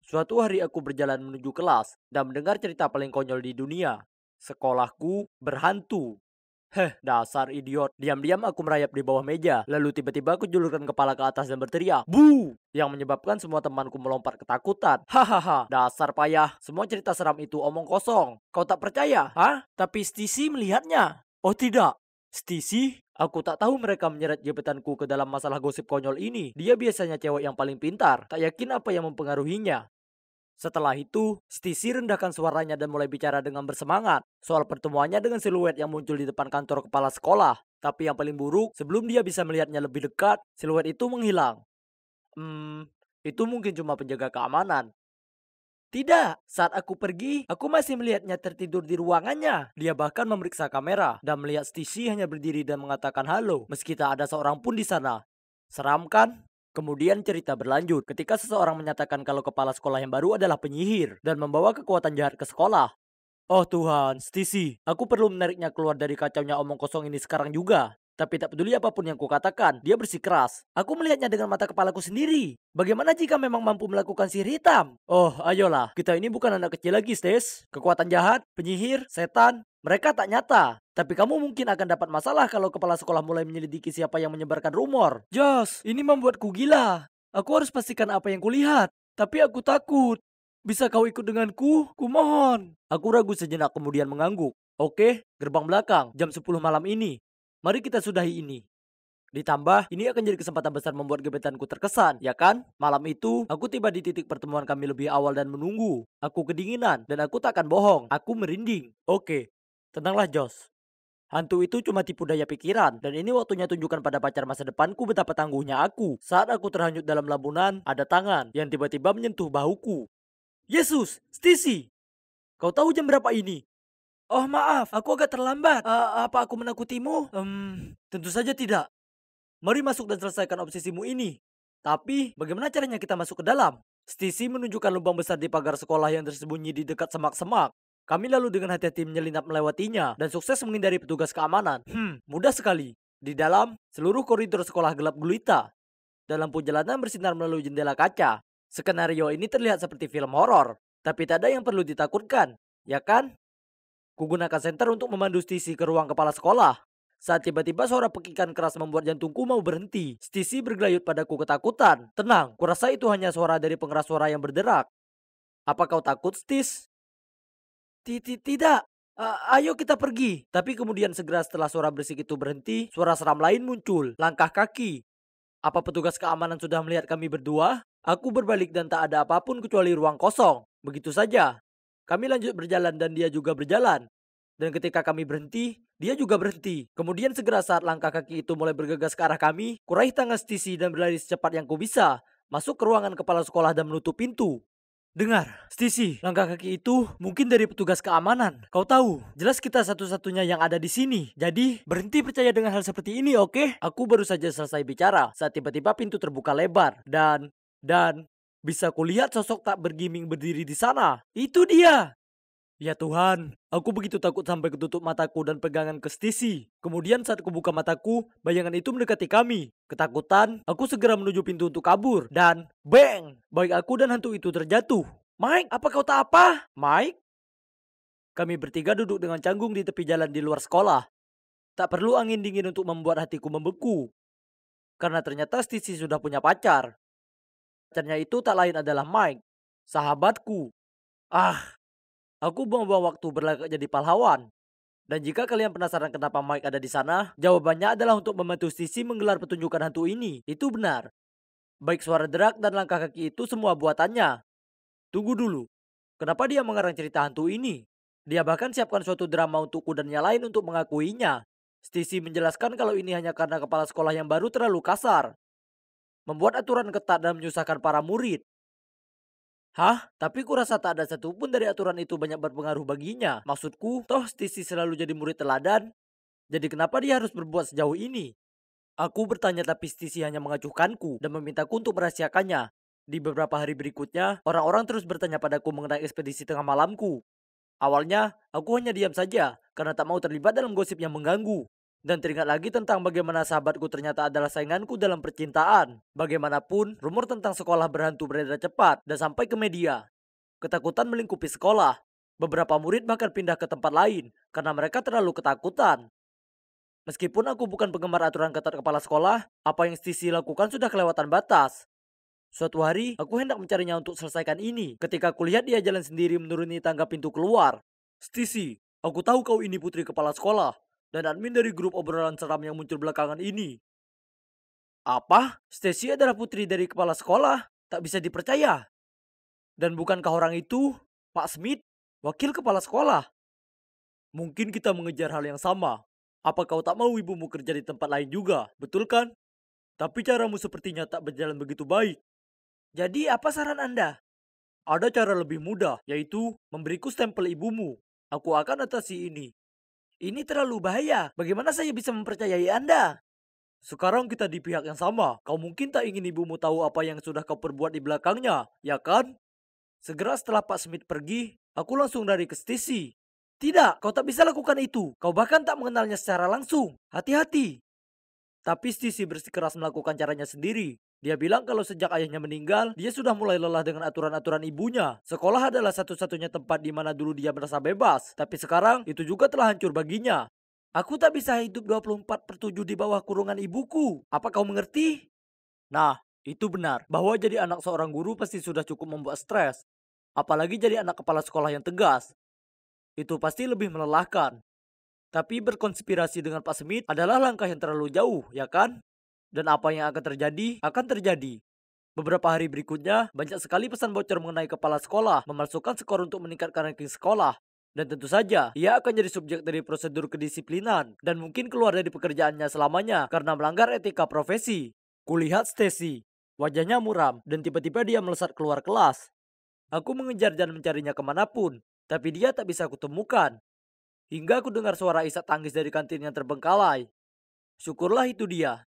[SPEAKER 3] Suatu hari aku berjalan menuju kelas dan mendengar cerita paling konyol di dunia. Sekolahku berhantu. Dasar idiot. Diam-diam aku merayap di bawah meja. Lalu tiba-tiba aku julurkan kepala ke atas dan berteriak, "Bu!" Yang menyebabkan semua temanku melompat ketakutan. Hahaha, dasar payah. Semua cerita seram itu omong kosong. Kau tak percaya? Hah? Tapi Stacy melihatnya. Oh tidak. Stacy? Aku tak tahu mereka menyeret gebetanku ke dalam masalah gosip konyol ini. Dia biasanya cewek yang paling pintar. Tak yakin apa yang mempengaruhinya. Setelah itu, Stacy rendahkan suaranya dan mulai bicara dengan bersemangat soal pertemuannya dengan siluet yang muncul di depan kantor kepala sekolah. Tapi yang paling buruk, sebelum dia bisa melihatnya lebih dekat, siluet itu menghilang. Itu mungkin cuma penjaga keamanan. Tidak, saat aku pergi, aku masih melihatnya tertidur di ruangannya. Dia bahkan memeriksa kamera dan melihat Stacy hanya berdiri dan mengatakan halo, meski tak ada seorang pun di sana. Seram kan? Kemudian cerita berlanjut ketika seseorang menyatakan kalau kepala sekolah yang baru adalah penyihir dan membawa kekuatan jahat ke sekolah. Oh Tuhan, Stacy, aku perlu menariknya keluar dari kacaunya omong kosong ini sekarang juga. Tapi tak peduli apapun yang kukatakan, dia bersikeras. Aku melihatnya dengan mata kepalaku sendiri. Bagaimana jika memang mampu melakukan sihir hitam? Oh, ayolah, kita ini bukan anak kecil lagi, Stace. Kekuatan jahat, penyihir, setan, mereka tak nyata. Tapi kamu mungkin akan dapat masalah kalau kepala sekolah mulai menyelidiki siapa yang menyebarkan rumor. Josh, ini membuatku gila. Aku harus pastikan apa yang kulihat. Tapi aku takut. Bisa kau ikut denganku? Kumohon. Aku ragu sejenak kemudian mengangguk. Oke, gerbang belakang, jam 10 malam ini. Mari kita sudahi ini. Ditambah, ini akan jadi kesempatan besar membuat gebetanku terkesan, ya kan? Malam itu, aku tiba di titik pertemuan kami lebih awal dan menunggu. Aku kedinginan, dan aku takkan bohong. Aku merinding. Oke, tenanglah Josh. Hantu itu cuma tipu daya pikiran, dan ini waktunya tunjukkan pada pacar masa depanku betapa tangguhnya aku. Saat aku terhanyut dalam lamunan, ada tangan yang tiba-tiba menyentuh bahuku. Yesus, Stacy, kau tahu jam berapa ini? Oh maaf, aku agak terlambat. Apa aku menakutimu? Tentu saja tidak. Mari masuk dan selesaikan obsesimu ini. Tapi, bagaimana caranya kita masuk ke dalam? Stacy menunjukkan lubang besar di pagar sekolah yang tersembunyi di dekat semak-semak. Kami lalu dengan hati-hati menyelinap melewatinya dan sukses menghindari petugas keamanan. Mudah sekali. Di dalam, seluruh koridor sekolah gelap gulita. Dan lampu jalanan bersinar melalui jendela kaca. Skenario ini terlihat seperti film horor, tapi tak ada yang perlu ditakutkan, ya kan? Kugunakan senter untuk memandu Stacy ke ruang kepala sekolah. Saat tiba-tiba suara pekikan keras membuat jantungku mau berhenti. Stacy bergelayut padaku ketakutan. Tenang, kurasa itu hanya suara dari pengeras suara yang berderak. Apa kau takut, Stis? Tidak. Ayo kita pergi. Tapi kemudian segera setelah suara berisik itu berhenti, suara seram lain muncul. Langkah kaki. Apa petugas keamanan sudah melihat kami berdua? Aku berbalik dan tak ada apapun kecuali ruang kosong. Begitu saja. Kami lanjut berjalan dan dia juga berjalan. Dan ketika kami berhenti, dia juga berhenti. Kemudian segera saat langkah kaki itu mulai bergegas ke arah kami, kuraih tangan Stacy dan berlari secepat yang ku bisa. Masuk ke ruangan kepala sekolah dan menutup pintu. Dengar, Stacy, langkah kaki itu mungkin dari petugas keamanan. Kau tahu, jelas kita satu-satunya yang ada di sini. Jadi, berhenti percaya dengan hal seperti ini, oke? Aku baru saja selesai bicara saat tiba-tiba pintu terbuka lebar. Dan, bisa kulihat sosok tak bergiming berdiri di sana. Itu dia! Ya Tuhan, aku begitu takut sampai ketutup mataku dan pegangan ke Stacy. Kemudian saat kubuka mataku, bayangan itu mendekati kami. Ketakutan, aku segera menuju pintu untuk kabur. Dan, bang! Baik aku dan hantu itu terjatuh. Mike, apa kau tak apa? Mike? Kami bertiga duduk dengan canggung di tepi jalan di luar sekolah. Tak perlu angin dingin untuk membuat hatiku membeku. Karena ternyata Stacy sudah punya pacar. Pacarnya itu tak lain adalah Mike, sahabatku. Aku buang-buang waktu berlagak jadi pahlawan. Dan jika kalian penasaran kenapa Mike ada di sana, jawabannya adalah untuk membantu Stacy menggelar pertunjukan hantu ini. Itu benar. Baik suara derak dan langkah kaki itu semua buatannya. Tunggu dulu. Kenapa dia mengarang cerita hantu ini? Dia bahkan siapkan suatu drama untukku dan yang lain untuk mengakuinya. Stacy menjelaskan kalau ini hanya karena kepala sekolah yang baru terlalu kasar. Membuat aturan ketat dan menyusahkan para murid. Tapi kurasa tak ada satupun dari aturan itu banyak berpengaruh baginya. Maksudku, toh Stacy selalu jadi murid teladan. Jadi kenapa dia harus berbuat sejauh ini? Aku bertanya tapi Stacy hanya mengacuhkanku dan memintaku untuk merahasiakannya. Di beberapa hari berikutnya, orang-orang terus bertanya padaku mengenai ekspedisi tengah malamku. Awalnya, aku hanya diam saja karena tak mau terlibat dalam gosip yang mengganggu. Dan teringat lagi tentang bagaimana sahabatku ternyata adalah sainganku dalam percintaan. Bagaimanapun, rumor tentang sekolah berhantu beredar cepat dan sampai ke media. Ketakutan melingkupi sekolah. Beberapa murid bahkan pindah ke tempat lain karena mereka terlalu ketakutan. Meskipun aku bukan penggemar aturan ketat kepala sekolah, apa yang Stacy lakukan sudah kelewatan batas. Suatu hari, aku hendak mencarinya untuk selesaikan ini ketika kulihat dia jalan sendiri menuruni tangga pintu keluar. Stacy, aku tahu kau ini putri kepala sekolah dan admin dari grup obrolan seram yang muncul belakangan ini. Apa? Stacy adalah putri dari kepala sekolah? Tak bisa dipercaya. Dan bukankah orang itu, Pak Smith, wakil kepala sekolah? Mungkin kita mengejar hal yang sama. Apa kau tak mau ibumu kerja di tempat lain juga, betul kan? Tapi caramu sepertinya tak berjalan begitu baik. Jadi apa saran Anda? Ada cara lebih mudah, yaitu memberiku stempel ibumu. Aku akan atasi ini. Ini terlalu bahaya. Bagaimana saya bisa mempercayai Anda? Sekarang kita di pihak yang sama. Kau mungkin tak ingin ibumu tahu apa yang sudah kau perbuat di belakangnya, ya kan? Segera setelah Pak Smith pergi, aku langsung lari ke Stacy. Tidak, kau tak bisa lakukan itu. Kau bahkan tak mengenalnya secara langsung. Hati-hati. Tapi Stacy bersikeras melakukan caranya sendiri. Dia bilang kalau sejak ayahnya meninggal, dia sudah mulai lelah dengan aturan-aturan ibunya. Sekolah adalah satu-satunya tempat di mana dulu dia merasa bebas. Tapi sekarang, itu juga telah hancur baginya. Aku tak bisa hidup 24/7 di bawah kurungan ibuku. Apa kau mengerti? Nah, itu benar. Bahwa jadi anak seorang guru pasti sudah cukup membuat stres. Apalagi jadi anak kepala sekolah yang tegas. Itu pasti lebih melelahkan. Tapi berkonspirasi dengan Pak Smith adalah langkah yang terlalu jauh, ya kan? Dan apa yang akan terjadi, akan terjadi. Beberapa hari berikutnya, banyak sekali pesan bocor mengenai kepala sekolah memalsukan skor untuk meningkatkan ranking sekolah. Dan tentu saja, ia akan jadi subjek dari prosedur kedisiplinan dan mungkin keluar dari pekerjaannya selamanya karena melanggar etika profesi. Kulihat Stacy. Wajahnya muram dan tiba-tiba dia melesat keluar kelas. Aku mengejar dan mencarinya kemanapun, tapi dia tak bisa kutemukan. Hingga aku dengar suara isak tangis dari kantin yang terbengkalai. Syukurlah itu dia.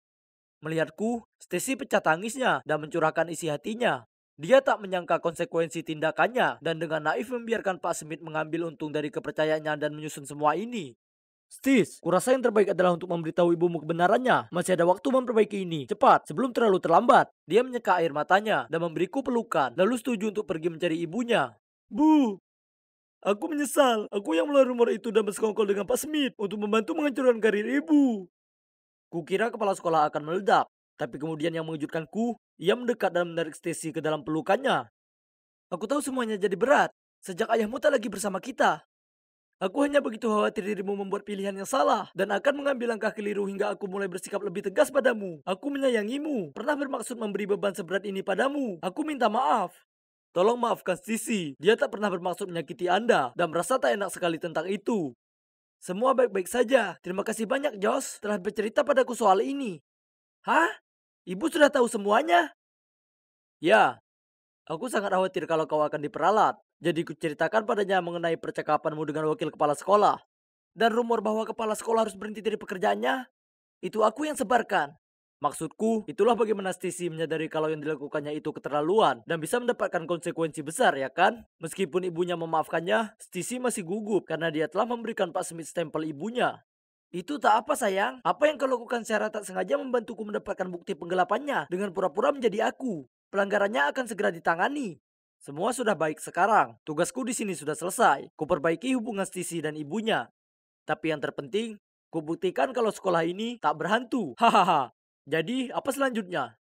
[SPEAKER 3] Melihatku, Stacy pecah tangisnya dan mencurahkan isi hatinya. Dia tak menyangka konsekuensi tindakannya dan dengan naif membiarkan Pak Smith mengambil untung dari kepercayaannya dan menyusun semua ini. Stis, kurasa yang terbaik adalah untuk memberitahu ibumu kebenarannya. Masih ada waktu memperbaiki ini. Cepat, sebelum terlalu terlambat. Dia menyeka air matanya dan memberiku pelukan, lalu setuju untuk pergi mencari ibunya. Bu, aku menyesal. Aku yang mulai rumor itu dan bersekongkol dengan Pak Smith untuk membantu menghancurkan karir ibu. Kukira kepala sekolah akan meledak, tapi kemudian yang mengejutkanku, ia mendekat dan menarik Stacy ke dalam pelukannya. Aku tahu semuanya jadi berat, sejak ayahmu tak lagi bersama kita. Aku hanya begitu khawatir dirimu membuat pilihan yang salah dan akan mengambil langkah keliru hingga aku mulai bersikap lebih tegas padamu. Aku menyayangimu, pernah bermaksud memberi beban seberat ini padamu. Aku minta maaf. Tolong maafkan Sisi, dia tak pernah bermaksud menyakiti Anda dan merasa tak enak sekali tentang itu. Semua baik-baik saja. Terima kasih banyak, Josh, telah bercerita padaku soal ini. Hah? Ibu sudah tahu semuanya? Ya, aku sangat khawatir kalau kau akan diperalat. Jadi kuceritakan padanya mengenai percakapanmu dengan wakil kepala sekolah. Dan rumor bahwa kepala sekolah harus berhenti dari pekerjaannya, itu aku yang sebarkan. Maksudku, itulah bagaimana Stacy menyadari kalau yang dilakukannya itu keterlaluan dan bisa mendapatkan konsekuensi besar, ya kan? Meskipun ibunya memaafkannya, Stacy masih gugup karena dia telah memberikan Pak Smith stempel ibunya. Itu tak apa sayang, apa yang kau lakukan secara tak sengaja membantuku mendapatkan bukti penggelapannya dengan pura-pura menjadi aku. Pelanggarannya akan segera ditangani. Semua sudah baik sekarang. Tugasku di sini sudah selesai. Kuperbaiki hubungan Stacy dan ibunya. Tapi yang terpenting, kubuktikan kalau sekolah ini tak berhantu. Hahaha. Jadi, apa selanjutnya?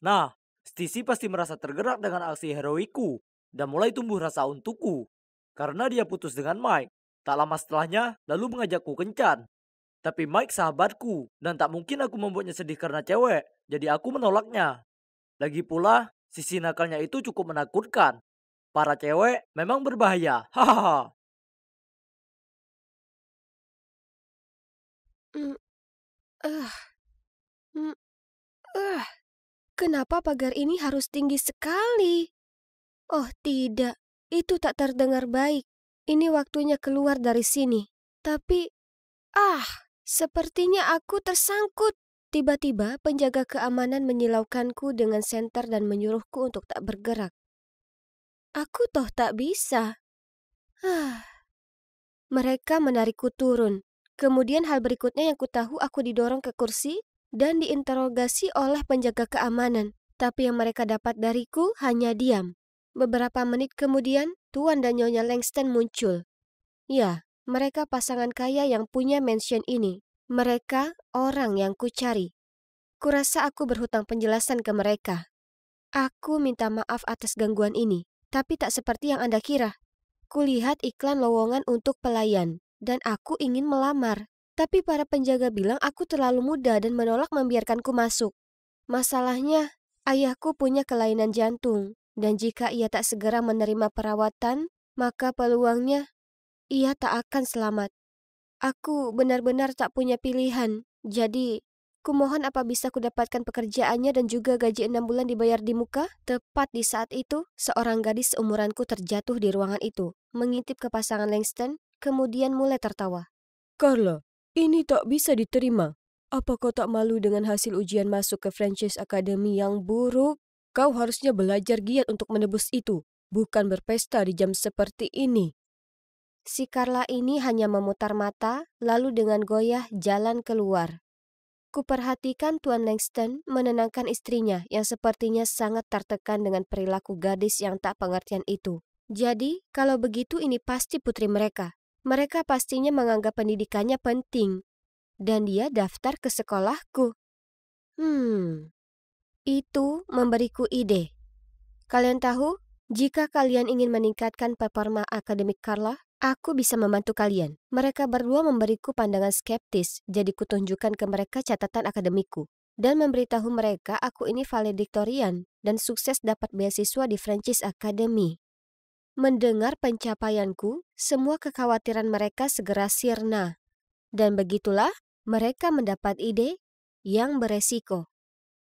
[SPEAKER 3] Nah, Stacy pasti merasa tergerak dengan aksi heroiku dan mulai tumbuh rasa untukku. Karena dia putus dengan Mike. Tak lama setelahnya, lalu mengajakku kencan. Tapi Mike sahabatku dan tak mungkin aku membuatnya sedih karena cewek. Jadi aku menolaknya. Lagi pula, sisi nakalnya itu cukup menakutkan. Para cewek memang berbahaya. Hahaha.
[SPEAKER 1] Mm, ah, mm, Kenapa pagar ini harus tinggi sekali? Oh tidak, itu tak terdengar baik. Ini waktunya keluar dari sini. Tapi, sepertinya aku tersangkut. Tiba-tiba penjaga keamanan menyilaukanku dengan senter dan menyuruhku untuk tak bergerak. Aku toh tak bisa. Mereka menarikku turun. Kemudian hal berikutnya yang kutahu, aku didorong ke kursi dan diinterogasi oleh penjaga keamanan. Tapi yang mereka dapat dariku hanya diam. Beberapa menit kemudian, Tuan dan Nyonya Langston muncul. Ya, mereka pasangan kaya yang punya mansion ini. Mereka orang yang kucari. Kurasa aku berhutang penjelasan ke mereka. Aku minta maaf atas gangguan ini, tapi tak seperti yang Anda kira. Kulihat iklan lowongan untuk pelayan, dan aku ingin melamar. Tapi para penjaga bilang aku terlalu muda dan menolak membiarkanku masuk. Masalahnya, ayahku punya kelainan jantung, dan jika ia tak segera menerima perawatan, maka peluangnya ia tak akan selamat. Aku benar-benar tak punya pilihan, jadi kumohon apa bisa kudapatkan pekerjaannya dan juga gaji 6 bulan dibayar di muka? Tepat di saat itu, seorang gadis seumuranku terjatuh di ruangan itu, mengintip ke pasangan Langston, kemudian mulai tertawa.
[SPEAKER 2] Carla, ini tak bisa diterima. Apa kau tak malu dengan hasil ujian masuk ke Franchise Academy yang buruk? Kau harusnya belajar giat untuk menebus itu, bukan berpesta di jam seperti ini.
[SPEAKER 1] Si Carla ini hanya memutar mata, lalu dengan goyah jalan keluar. Kuperhatikan Tuan Langston menenangkan istrinya yang sepertinya sangat tertekan dengan perilaku gadis yang tak pengertian itu. Jadi, kalau begitu ini pasti putri mereka. Mereka pastinya menganggap pendidikannya penting. Dan dia daftar ke sekolahku. Itu memberiku ide. Kalian tahu, jika kalian ingin meningkatkan performa akademik Carla, aku bisa membantu kalian. Mereka berdua memberiku pandangan skeptis, jadi kutunjukkan ke mereka catatan akademikku. Dan memberitahu mereka aku ini valediktorian dan sukses dapat beasiswa di Franchise Academy. Mendengar pencapaianku, semua kekhawatiran mereka segera sirna. Dan begitulah, mereka mendapat ide yang beresiko.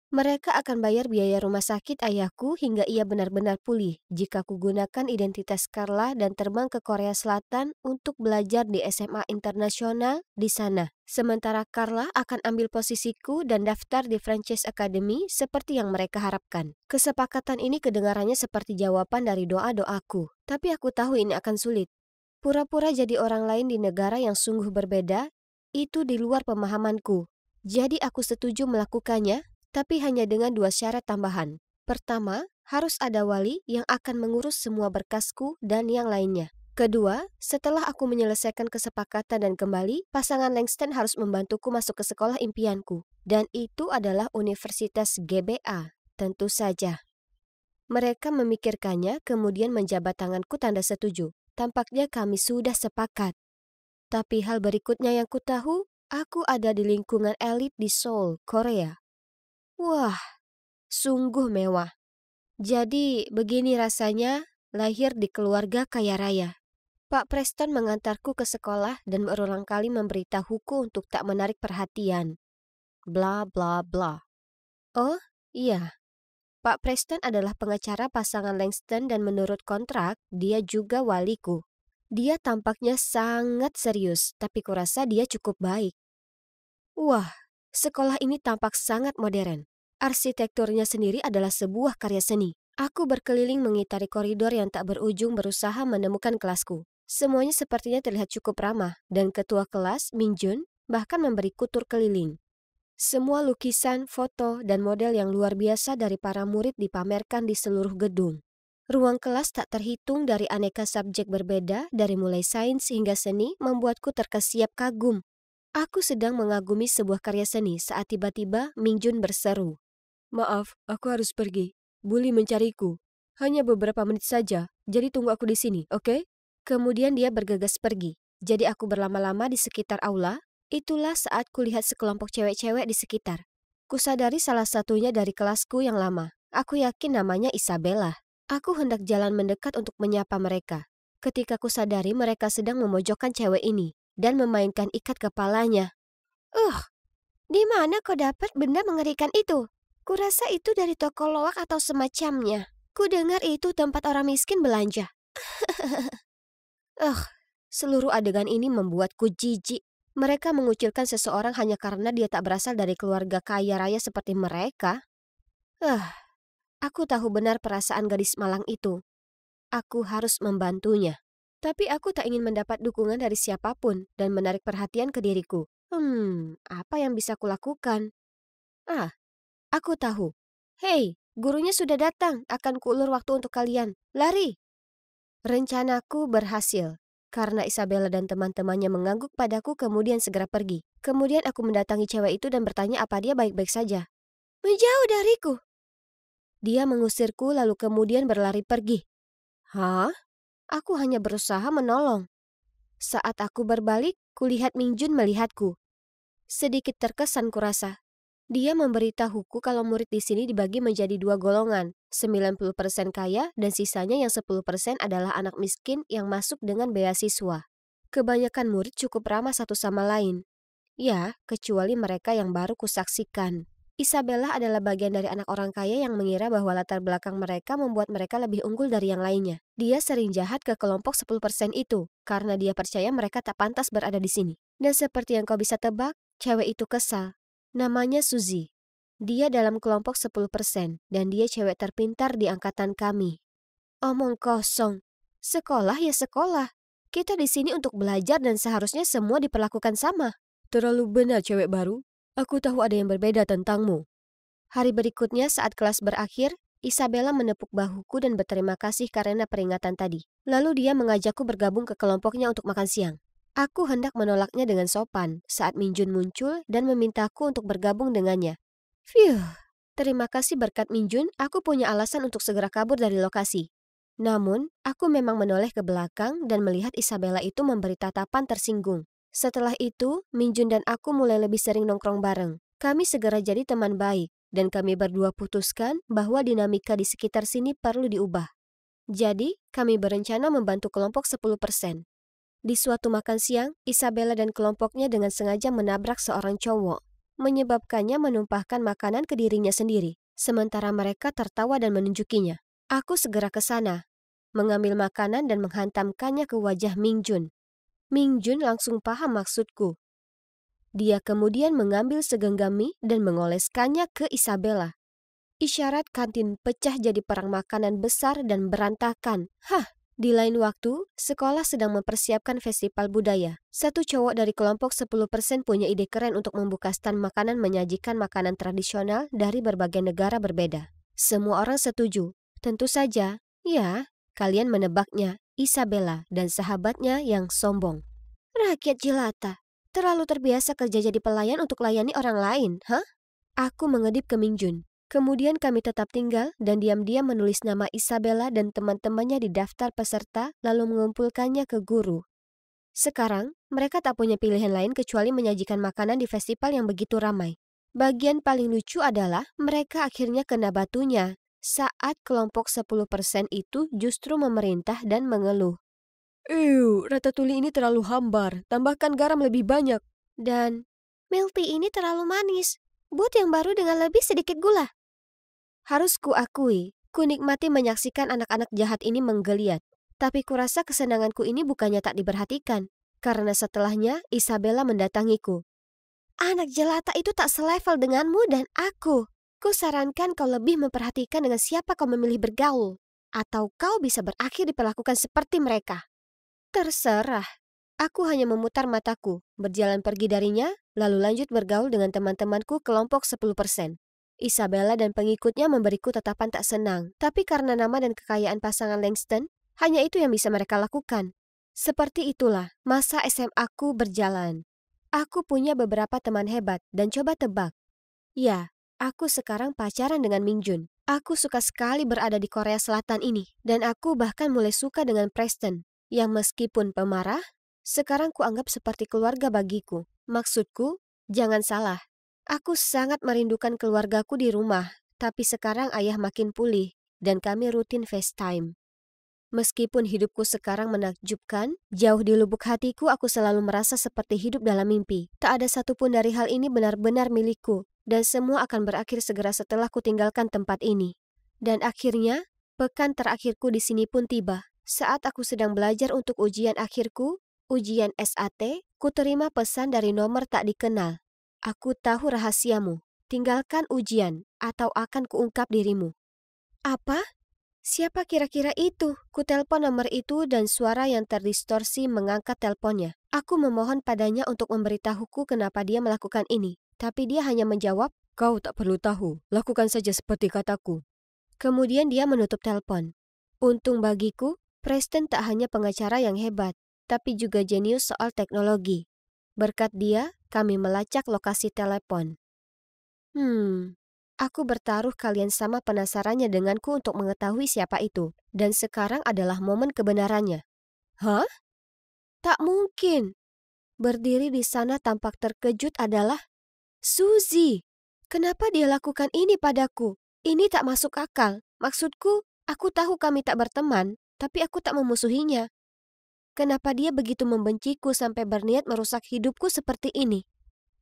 [SPEAKER 1] Mereka akan bayar biaya rumah sakit ayahku hingga ia benar-benar pulih jika kugunakan identitas Carla dan terbang ke Korea Selatan untuk belajar di SMA internasional di sana. Sementara Carla akan ambil posisiku dan daftar di Franchise Academy seperti yang mereka harapkan. Kesepakatan ini kedengarannya seperti jawaban dari doa-doaku, tapi aku tahu ini akan sulit. Pura-pura jadi orang lain di negara yang sungguh berbeda, itu di luar pemahamanku. Jadi aku setuju melakukannya, tapi hanya dengan 2 syarat tambahan. Pertama, harus ada wali yang akan mengurus semua berkasku dan yang lainnya. Kedua, setelah aku menyelesaikan kesepakatan dan kembali, pasangan Langston harus membantuku masuk ke sekolah impianku. Dan itu adalah Universitas GBA, tentu saja. Mereka memikirkannya, kemudian menjabat tanganku tanda setuju. Tampaknya kami sudah sepakat. Tapi hal berikutnya yang kutahu, aku ada di lingkungan elit di Seoul, Korea. Wah, sungguh mewah. Jadi begini rasanya lahir di keluarga kaya raya. Pak Preston mengantarku ke sekolah dan berulang kali memberitahuku untuk tak menarik perhatian. Bla bla bla. Oh, iya. Pak Preston adalah pengacara pasangan Langston dan menurut kontrak, dia juga waliku. Dia tampaknya sangat serius, tapi kurasa dia cukup baik. Wah, sekolah ini tampak sangat modern. Arsitekturnya sendiri adalah sebuah karya seni. Aku berkeliling mengitari koridor yang tak berujung berusaha menemukan kelasku. Semuanya sepertinya terlihat cukup ramah, dan ketua kelas, Min Jun, bahkan memberiku tur keliling. Semua lukisan, foto, dan model yang luar biasa dari para murid dipamerkan di seluruh gedung. Ruang kelas tak terhitung dari aneka subjek berbeda, dari mulai sains hingga seni, membuatku terkesiap kagum. Aku sedang mengagumi sebuah karya seni saat tiba-tiba Min Jun berseru.
[SPEAKER 2] Maaf, aku harus pergi. Bully mencariku. Hanya beberapa menit saja, jadi tunggu aku di sini, oke?
[SPEAKER 1] Kemudian dia bergegas pergi. Jadi aku berlama-lama di sekitar aula. Itulah saat kulihat sekelompok cewek-cewek di sekitar. Kusadari salah satunya dari kelasku yang lama. Aku yakin namanya Isabella. Aku hendak jalan mendekat untuk menyapa mereka. Ketika kusadari mereka sedang memojokkan cewek ini dan memainkan ikat kepalanya. Di mana kau dapat benda mengerikan itu? Kurasa itu dari toko loak atau semacamnya. Kudengar itu tempat orang miskin belanja. Seluruh adegan ini membuatku jijik. Mereka mengucilkan seseorang hanya karena dia tak berasal dari keluarga kaya raya seperti mereka. Aku tahu benar perasaan gadis malang itu. Aku harus membantunya. Tapi aku tak ingin mendapat dukungan dari siapapun dan menarik perhatian ke diriku. Apa yang bisa kulakukan? Aku tahu. Hei, gurunya sudah datang. Akan kuulur waktu untuk kalian. Lari! Rencanaku berhasil. Karena Isabella dan teman-temannya mengangguk padaku kemudian segera pergi. Kemudian aku mendatangi cewek itu dan bertanya apa dia baik-baik saja. Menjauh dariku. Dia mengusirku lalu kemudian berlari pergi. Hah? Aku hanya berusaha menolong. Saat aku berbalik, kulihat Mingjun melihatku. Sedikit terkesan kurasa. Dia memberitahuku kalau murid di sini dibagi menjadi 2 golongan, 90% kaya dan sisanya yang 10% adalah anak miskin yang masuk dengan beasiswa. Kebanyakan murid cukup ramah satu sama lain. Ya, kecuali mereka yang baru kusaksikan. Isabella adalah bagian dari anak orang kaya yang mengira bahwa latar belakang mereka membuat mereka lebih unggul dari yang lainnya. Dia sering jahat ke kelompok 10% itu, karena dia percaya mereka tak pantas berada di sini. Dan seperti yang kau bisa tebak, cewek itu kesal. Namanya Suzy. Dia dalam kelompok 10% dan dia cewek terpintar di angkatan kami. Omong kosong. Sekolah ya sekolah. Kita di sini untuk belajar dan seharusnya semua diperlakukan sama.
[SPEAKER 2] Terlalu benar cewek baru. Aku tahu ada yang berbeda tentangmu.
[SPEAKER 1] Hari berikutnya saat kelas berakhir, Isabella menepuk bahuku dan berterima kasih karena peringatan tadi. Lalu dia mengajakku bergabung ke kelompoknya untuk makan siang. Aku hendak menolaknya dengan sopan saat Mingjun muncul dan memintaku untuk bergabung dengannya. Terima kasih berkat Mingjun, aku punya alasan untuk segera kabur dari lokasi. Namun, aku memang menoleh ke belakang dan melihat Isabella itu memberi tatapan tersinggung. Setelah itu, Mingjun dan aku mulai lebih sering nongkrong bareng. Kami segera jadi teman baik, dan kami berdua putuskan bahwa dinamika di sekitar sini perlu diubah. Jadi, kami berencana membantu kelompok 10%. Di suatu makan siang, Isabella dan kelompoknya dengan sengaja menabrak seorang cowok, menyebabkannya menumpahkan makanan ke dirinya sendiri, sementara mereka tertawa dan menunjukinya. Aku segera ke sana, mengambil makanan dan menghantamkannya ke wajah Mingjun. Mingjun langsung paham maksudku. Dia kemudian mengambil segenggam mie dan mengoleskannya ke Isabella. Isyarat kantin pecah jadi perang makanan besar dan berantakan. Di lain waktu, sekolah sedang mempersiapkan festival budaya. Satu cowok dari kelompok 10% punya ide keren untuk membuka stand makanan menyajikan makanan tradisional dari berbagai negara berbeda. Semua orang setuju. Tentu saja, ya, kalian menebaknya, Isabella dan sahabatnya yang sombong. Rakyat jelata, terlalu terbiasa kerja jadi pelayan untuk layani orang lain, Aku mengedip ke Mingjun. Kemudian kami tetap tinggal dan diam-diam menulis nama Isabella dan teman-temannya di daftar peserta lalu mengumpulkannya ke guru. Sekarang, mereka tak punya pilihan lain kecuali menyajikan makanan di festival yang begitu ramai. Bagian paling lucu adalah mereka akhirnya kena batunya saat kelompok 10% itu justru memerintah dan mengeluh.
[SPEAKER 2] Ratatouille ini terlalu hambar. Tambahkan garam lebih banyak.
[SPEAKER 1] Dan, milk tea ini terlalu manis. Buat yang baru dengan lebih sedikit gula. Harus kuakui, kunikmati menyaksikan anak-anak jahat ini menggeliat. Tapi kurasa kesenanganku ini bukannya tak diperhatikan. Karena setelahnya, Isabella mendatangiku. Anak jelata itu tak selevel denganmu dan aku. Kusarankan kau lebih memperhatikan dengan siapa kau memilih bergaul. Atau kau bisa berakhir diperlakukan seperti mereka. Terserah. Aku hanya memutar mataku, berjalan pergi darinya, lalu lanjut bergaul dengan teman-temanku kelompok 10%. Isabella dan pengikutnya memberiku tatapan tak senang, tapi karena nama dan kekayaan pasangan Langston, hanya itu yang bisa mereka lakukan. Seperti itulah masa SMA-ku berjalan. Aku punya beberapa teman hebat dan coba tebak. Ya, aku sekarang pacaran dengan Mingjun. Aku suka sekali berada di Korea Selatan ini, dan aku bahkan mulai suka dengan Preston, yang meskipun pemarah, sekarang kuanggap seperti keluarga bagiku. Maksudku, jangan salah. Aku sangat merindukan keluargaku di rumah, tapi sekarang ayah makin pulih dan kami rutin FaceTime. Meskipun hidupku sekarang menakjubkan, jauh di lubuk hatiku aku selalu merasa seperti hidup dalam mimpi. Tak ada satupun dari hal ini benar-benar milikku, dan semua akan berakhir segera setelah kutinggalkan tempat ini. Dan akhirnya, pekan terakhirku di sini pun tiba. Saat aku sedang belajar untuk ujian akhirku, ujian SAT, kuterima pesan dari nomor tak dikenal. Aku tahu rahasiamu. Tinggalkan ujian atau akan kuungkap dirimu. Apa? Siapa kira-kira itu? Ku telepon nomor itu dan suara yang terdistorsi mengangkat teleponnya. Aku memohon padanya untuk memberitahuku kenapa dia melakukan ini. Tapi dia hanya menjawab,
[SPEAKER 2] Kau tak perlu tahu, lakukan saja seperti kataku.
[SPEAKER 1] kemudian dia menutup telepon. Untung bagiku, Preston tak hanya pengacara yang hebat, tapi juga jenius soal teknologi. Berkat dia, kami melacak lokasi telepon. Aku bertaruh kalian sama penasarannya denganku untuk mengetahui siapa itu. Dan sekarang adalah momen kebenarannya. Hah? Tak mungkin. Berdiri di sana tampak terkejut adalah Suzy. Kenapa dia lakukan ini padaku? Ini tak masuk akal. Maksudku, aku tahu kami tak berteman, tapi aku tak memusuhinya. Kenapa dia begitu membenciku sampai berniat merusak hidupku seperti ini?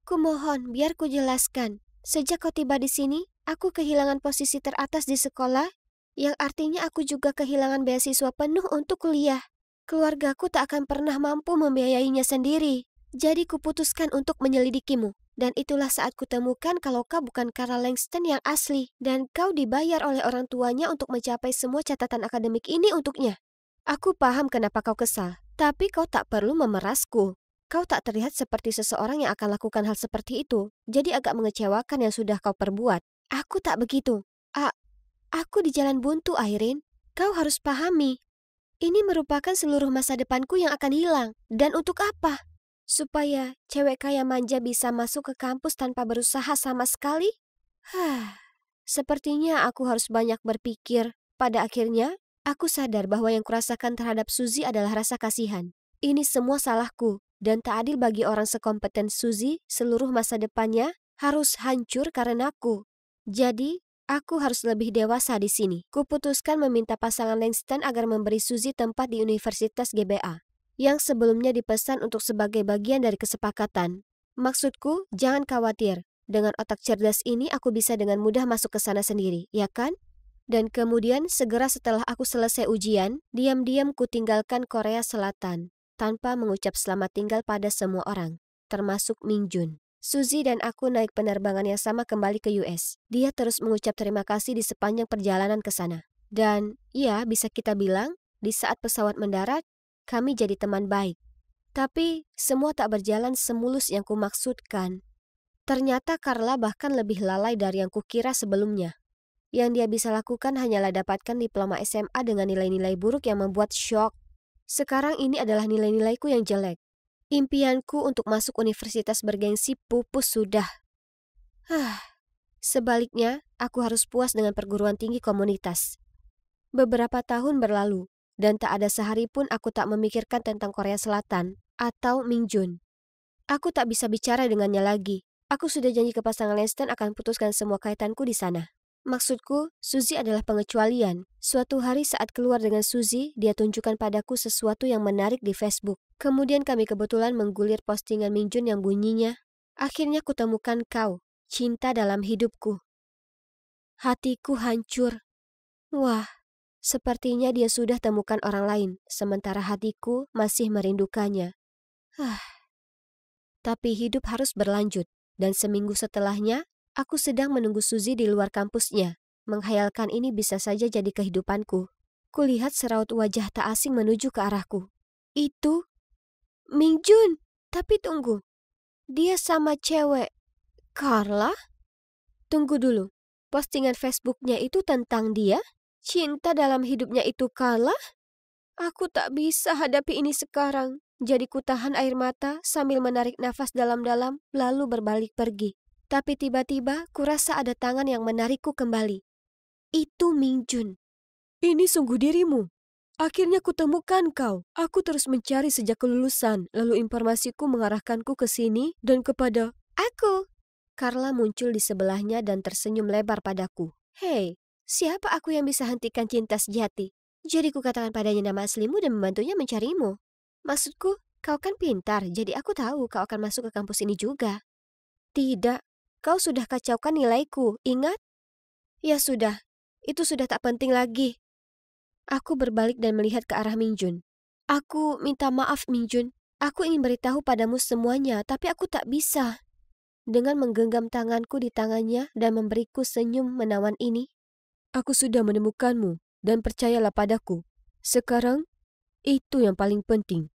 [SPEAKER 1] Kumohon, biar ku jelaskan. Sejak kau tiba di sini, aku kehilangan posisi teratas di sekolah, yang artinya aku juga kehilangan beasiswa penuh untuk kuliah. Keluargaku tak akan pernah mampu membiayainya sendiri. Jadi kuputuskan untuk menyelidikimu. Dan itulah saat kutemukan kalau kau bukan Carla Langston yang asli. Dan kau dibayar oleh orang tuanya untuk mencapai semua catatan akademik ini untuknya. Aku paham kenapa kau kesal, tapi kau tak perlu memerasku. Kau tak terlihat seperti seseorang yang akan lakukan hal seperti itu. Jadi agak mengecewakan yang sudah kau perbuat. Aku tak begitu. Aku di jalan buntu, Airin. Kau harus pahami. Ini merupakan seluruh masa depanku yang akan hilang. Dan untuk apa? Supaya cewek kaya manja bisa masuk ke kampus tanpa berusaha sama sekali? Sepertinya aku harus banyak berpikir. Pada akhirnya, aku sadar bahwa yang kurasakan terhadap Suzy adalah rasa kasihan. Ini semua salahku. Dan tak adil bagi orang sekompeten Suzy, seluruh masa depannya harus hancur karenaku. Jadi, aku harus lebih dewasa di sini. Kuputuskan meminta pasangan Langston agar memberi Suzy tempat di Universitas GBA, yang sebelumnya dipesan untuk sebagai bagian dari kesepakatan. Maksudku, jangan khawatir. Dengan otak cerdas ini, aku bisa dengan mudah masuk ke sana sendiri, ya kan? Dan kemudian, segera setelah aku selesai ujian, diam-diam kutinggalkan Korea Selatan, tanpa mengucap selamat tinggal pada semua orang, termasuk Mingjun. Suzy dan aku naik penerbangan yang sama kembali ke US. Dia terus mengucap terima kasih di sepanjang perjalanan ke sana. Dan, ya bisa kita bilang, di saat pesawat mendarat, kami jadi teman baik. Tapi, semua tak berjalan semulus yang kumaksudkan. Ternyata Carla bahkan lebih lalai dari yang kukira sebelumnya. Yang dia bisa lakukan hanyalah dapatkan diploma SMA dengan nilai-nilai buruk yang membuat syok. Sekarang ini adalah nilai-nilaiku yang jelek. Impianku untuk masuk universitas bergengsi pupus sudah. Sebaliknya, aku harus puas dengan perguruan tinggi komunitas. Beberapa tahun berlalu, dan tak ada sehari pun aku tak memikirkan tentang Korea Selatan atau Mingjun. Aku tak bisa bicara dengannya lagi. Aku sudah janji ke pasangan Langston akan putuskan semua kaitanku di sana. Maksudku, Suzy adalah pengecualian. Suatu hari saat keluar dengan Suzy, dia tunjukkan padaku sesuatu yang menarik di Facebook. Kemudian kami kebetulan menggulir postingan Mingjun yang bunyinya, "Akhirnya kutemukan kau, cinta dalam hidupku." Hatiku hancur. Wah, sepertinya dia sudah temukan orang lain, sementara hatiku masih merindukannya. Tapi hidup harus berlanjut, dan seminggu setelahnya, aku sedang menunggu Suzy di luar kampusnya. Menghayalkan ini bisa saja jadi kehidupanku. Kulihat seraut wajah tak asing menuju ke arahku. Itu Mingjun. Tapi tunggu. Dia sama cewek Carla? Tunggu dulu. Postingan Facebooknya itu tentang dia? Cinta dalam hidupnya itu Carla? Aku tak bisa hadapi ini sekarang. Jadi kutahan air mata sambil menarik nafas dalam-dalam lalu berbalik pergi. Tapi tiba-tiba kurasa ada tangan yang menarikku kembali. Itu Mingjun.
[SPEAKER 2] Ini sungguh dirimu. Akhirnya kutemukan kau. Aku terus mencari sejak kelulusan, lalu informasiku mengarahkanku ke sini dan kepada
[SPEAKER 1] Aku. Carla muncul di sebelahnya dan tersenyum lebar padaku. Hei, siapa aku yang bisa hentikan cinta sejati? Jadi kukatakan padanya nama aslimu dan membantunya mencarimu. Maksudku, kau kan pintar, jadi aku tahu kau akan masuk ke kampus ini juga. Tidak, kau sudah kacaukan nilaiku, ingat? Ya sudah, itu sudah tak penting lagi. Aku berbalik dan melihat ke arah Mingjun. Aku minta maaf, Mingjun. Aku ingin beritahu padamu semuanya, tapi aku tak bisa. Dengan menggenggam tanganku di tangannya dan memberiku senyum menawan ini,
[SPEAKER 2] aku sudah menemukanmu. Dan percayalah padaku, sekarang itu yang paling penting.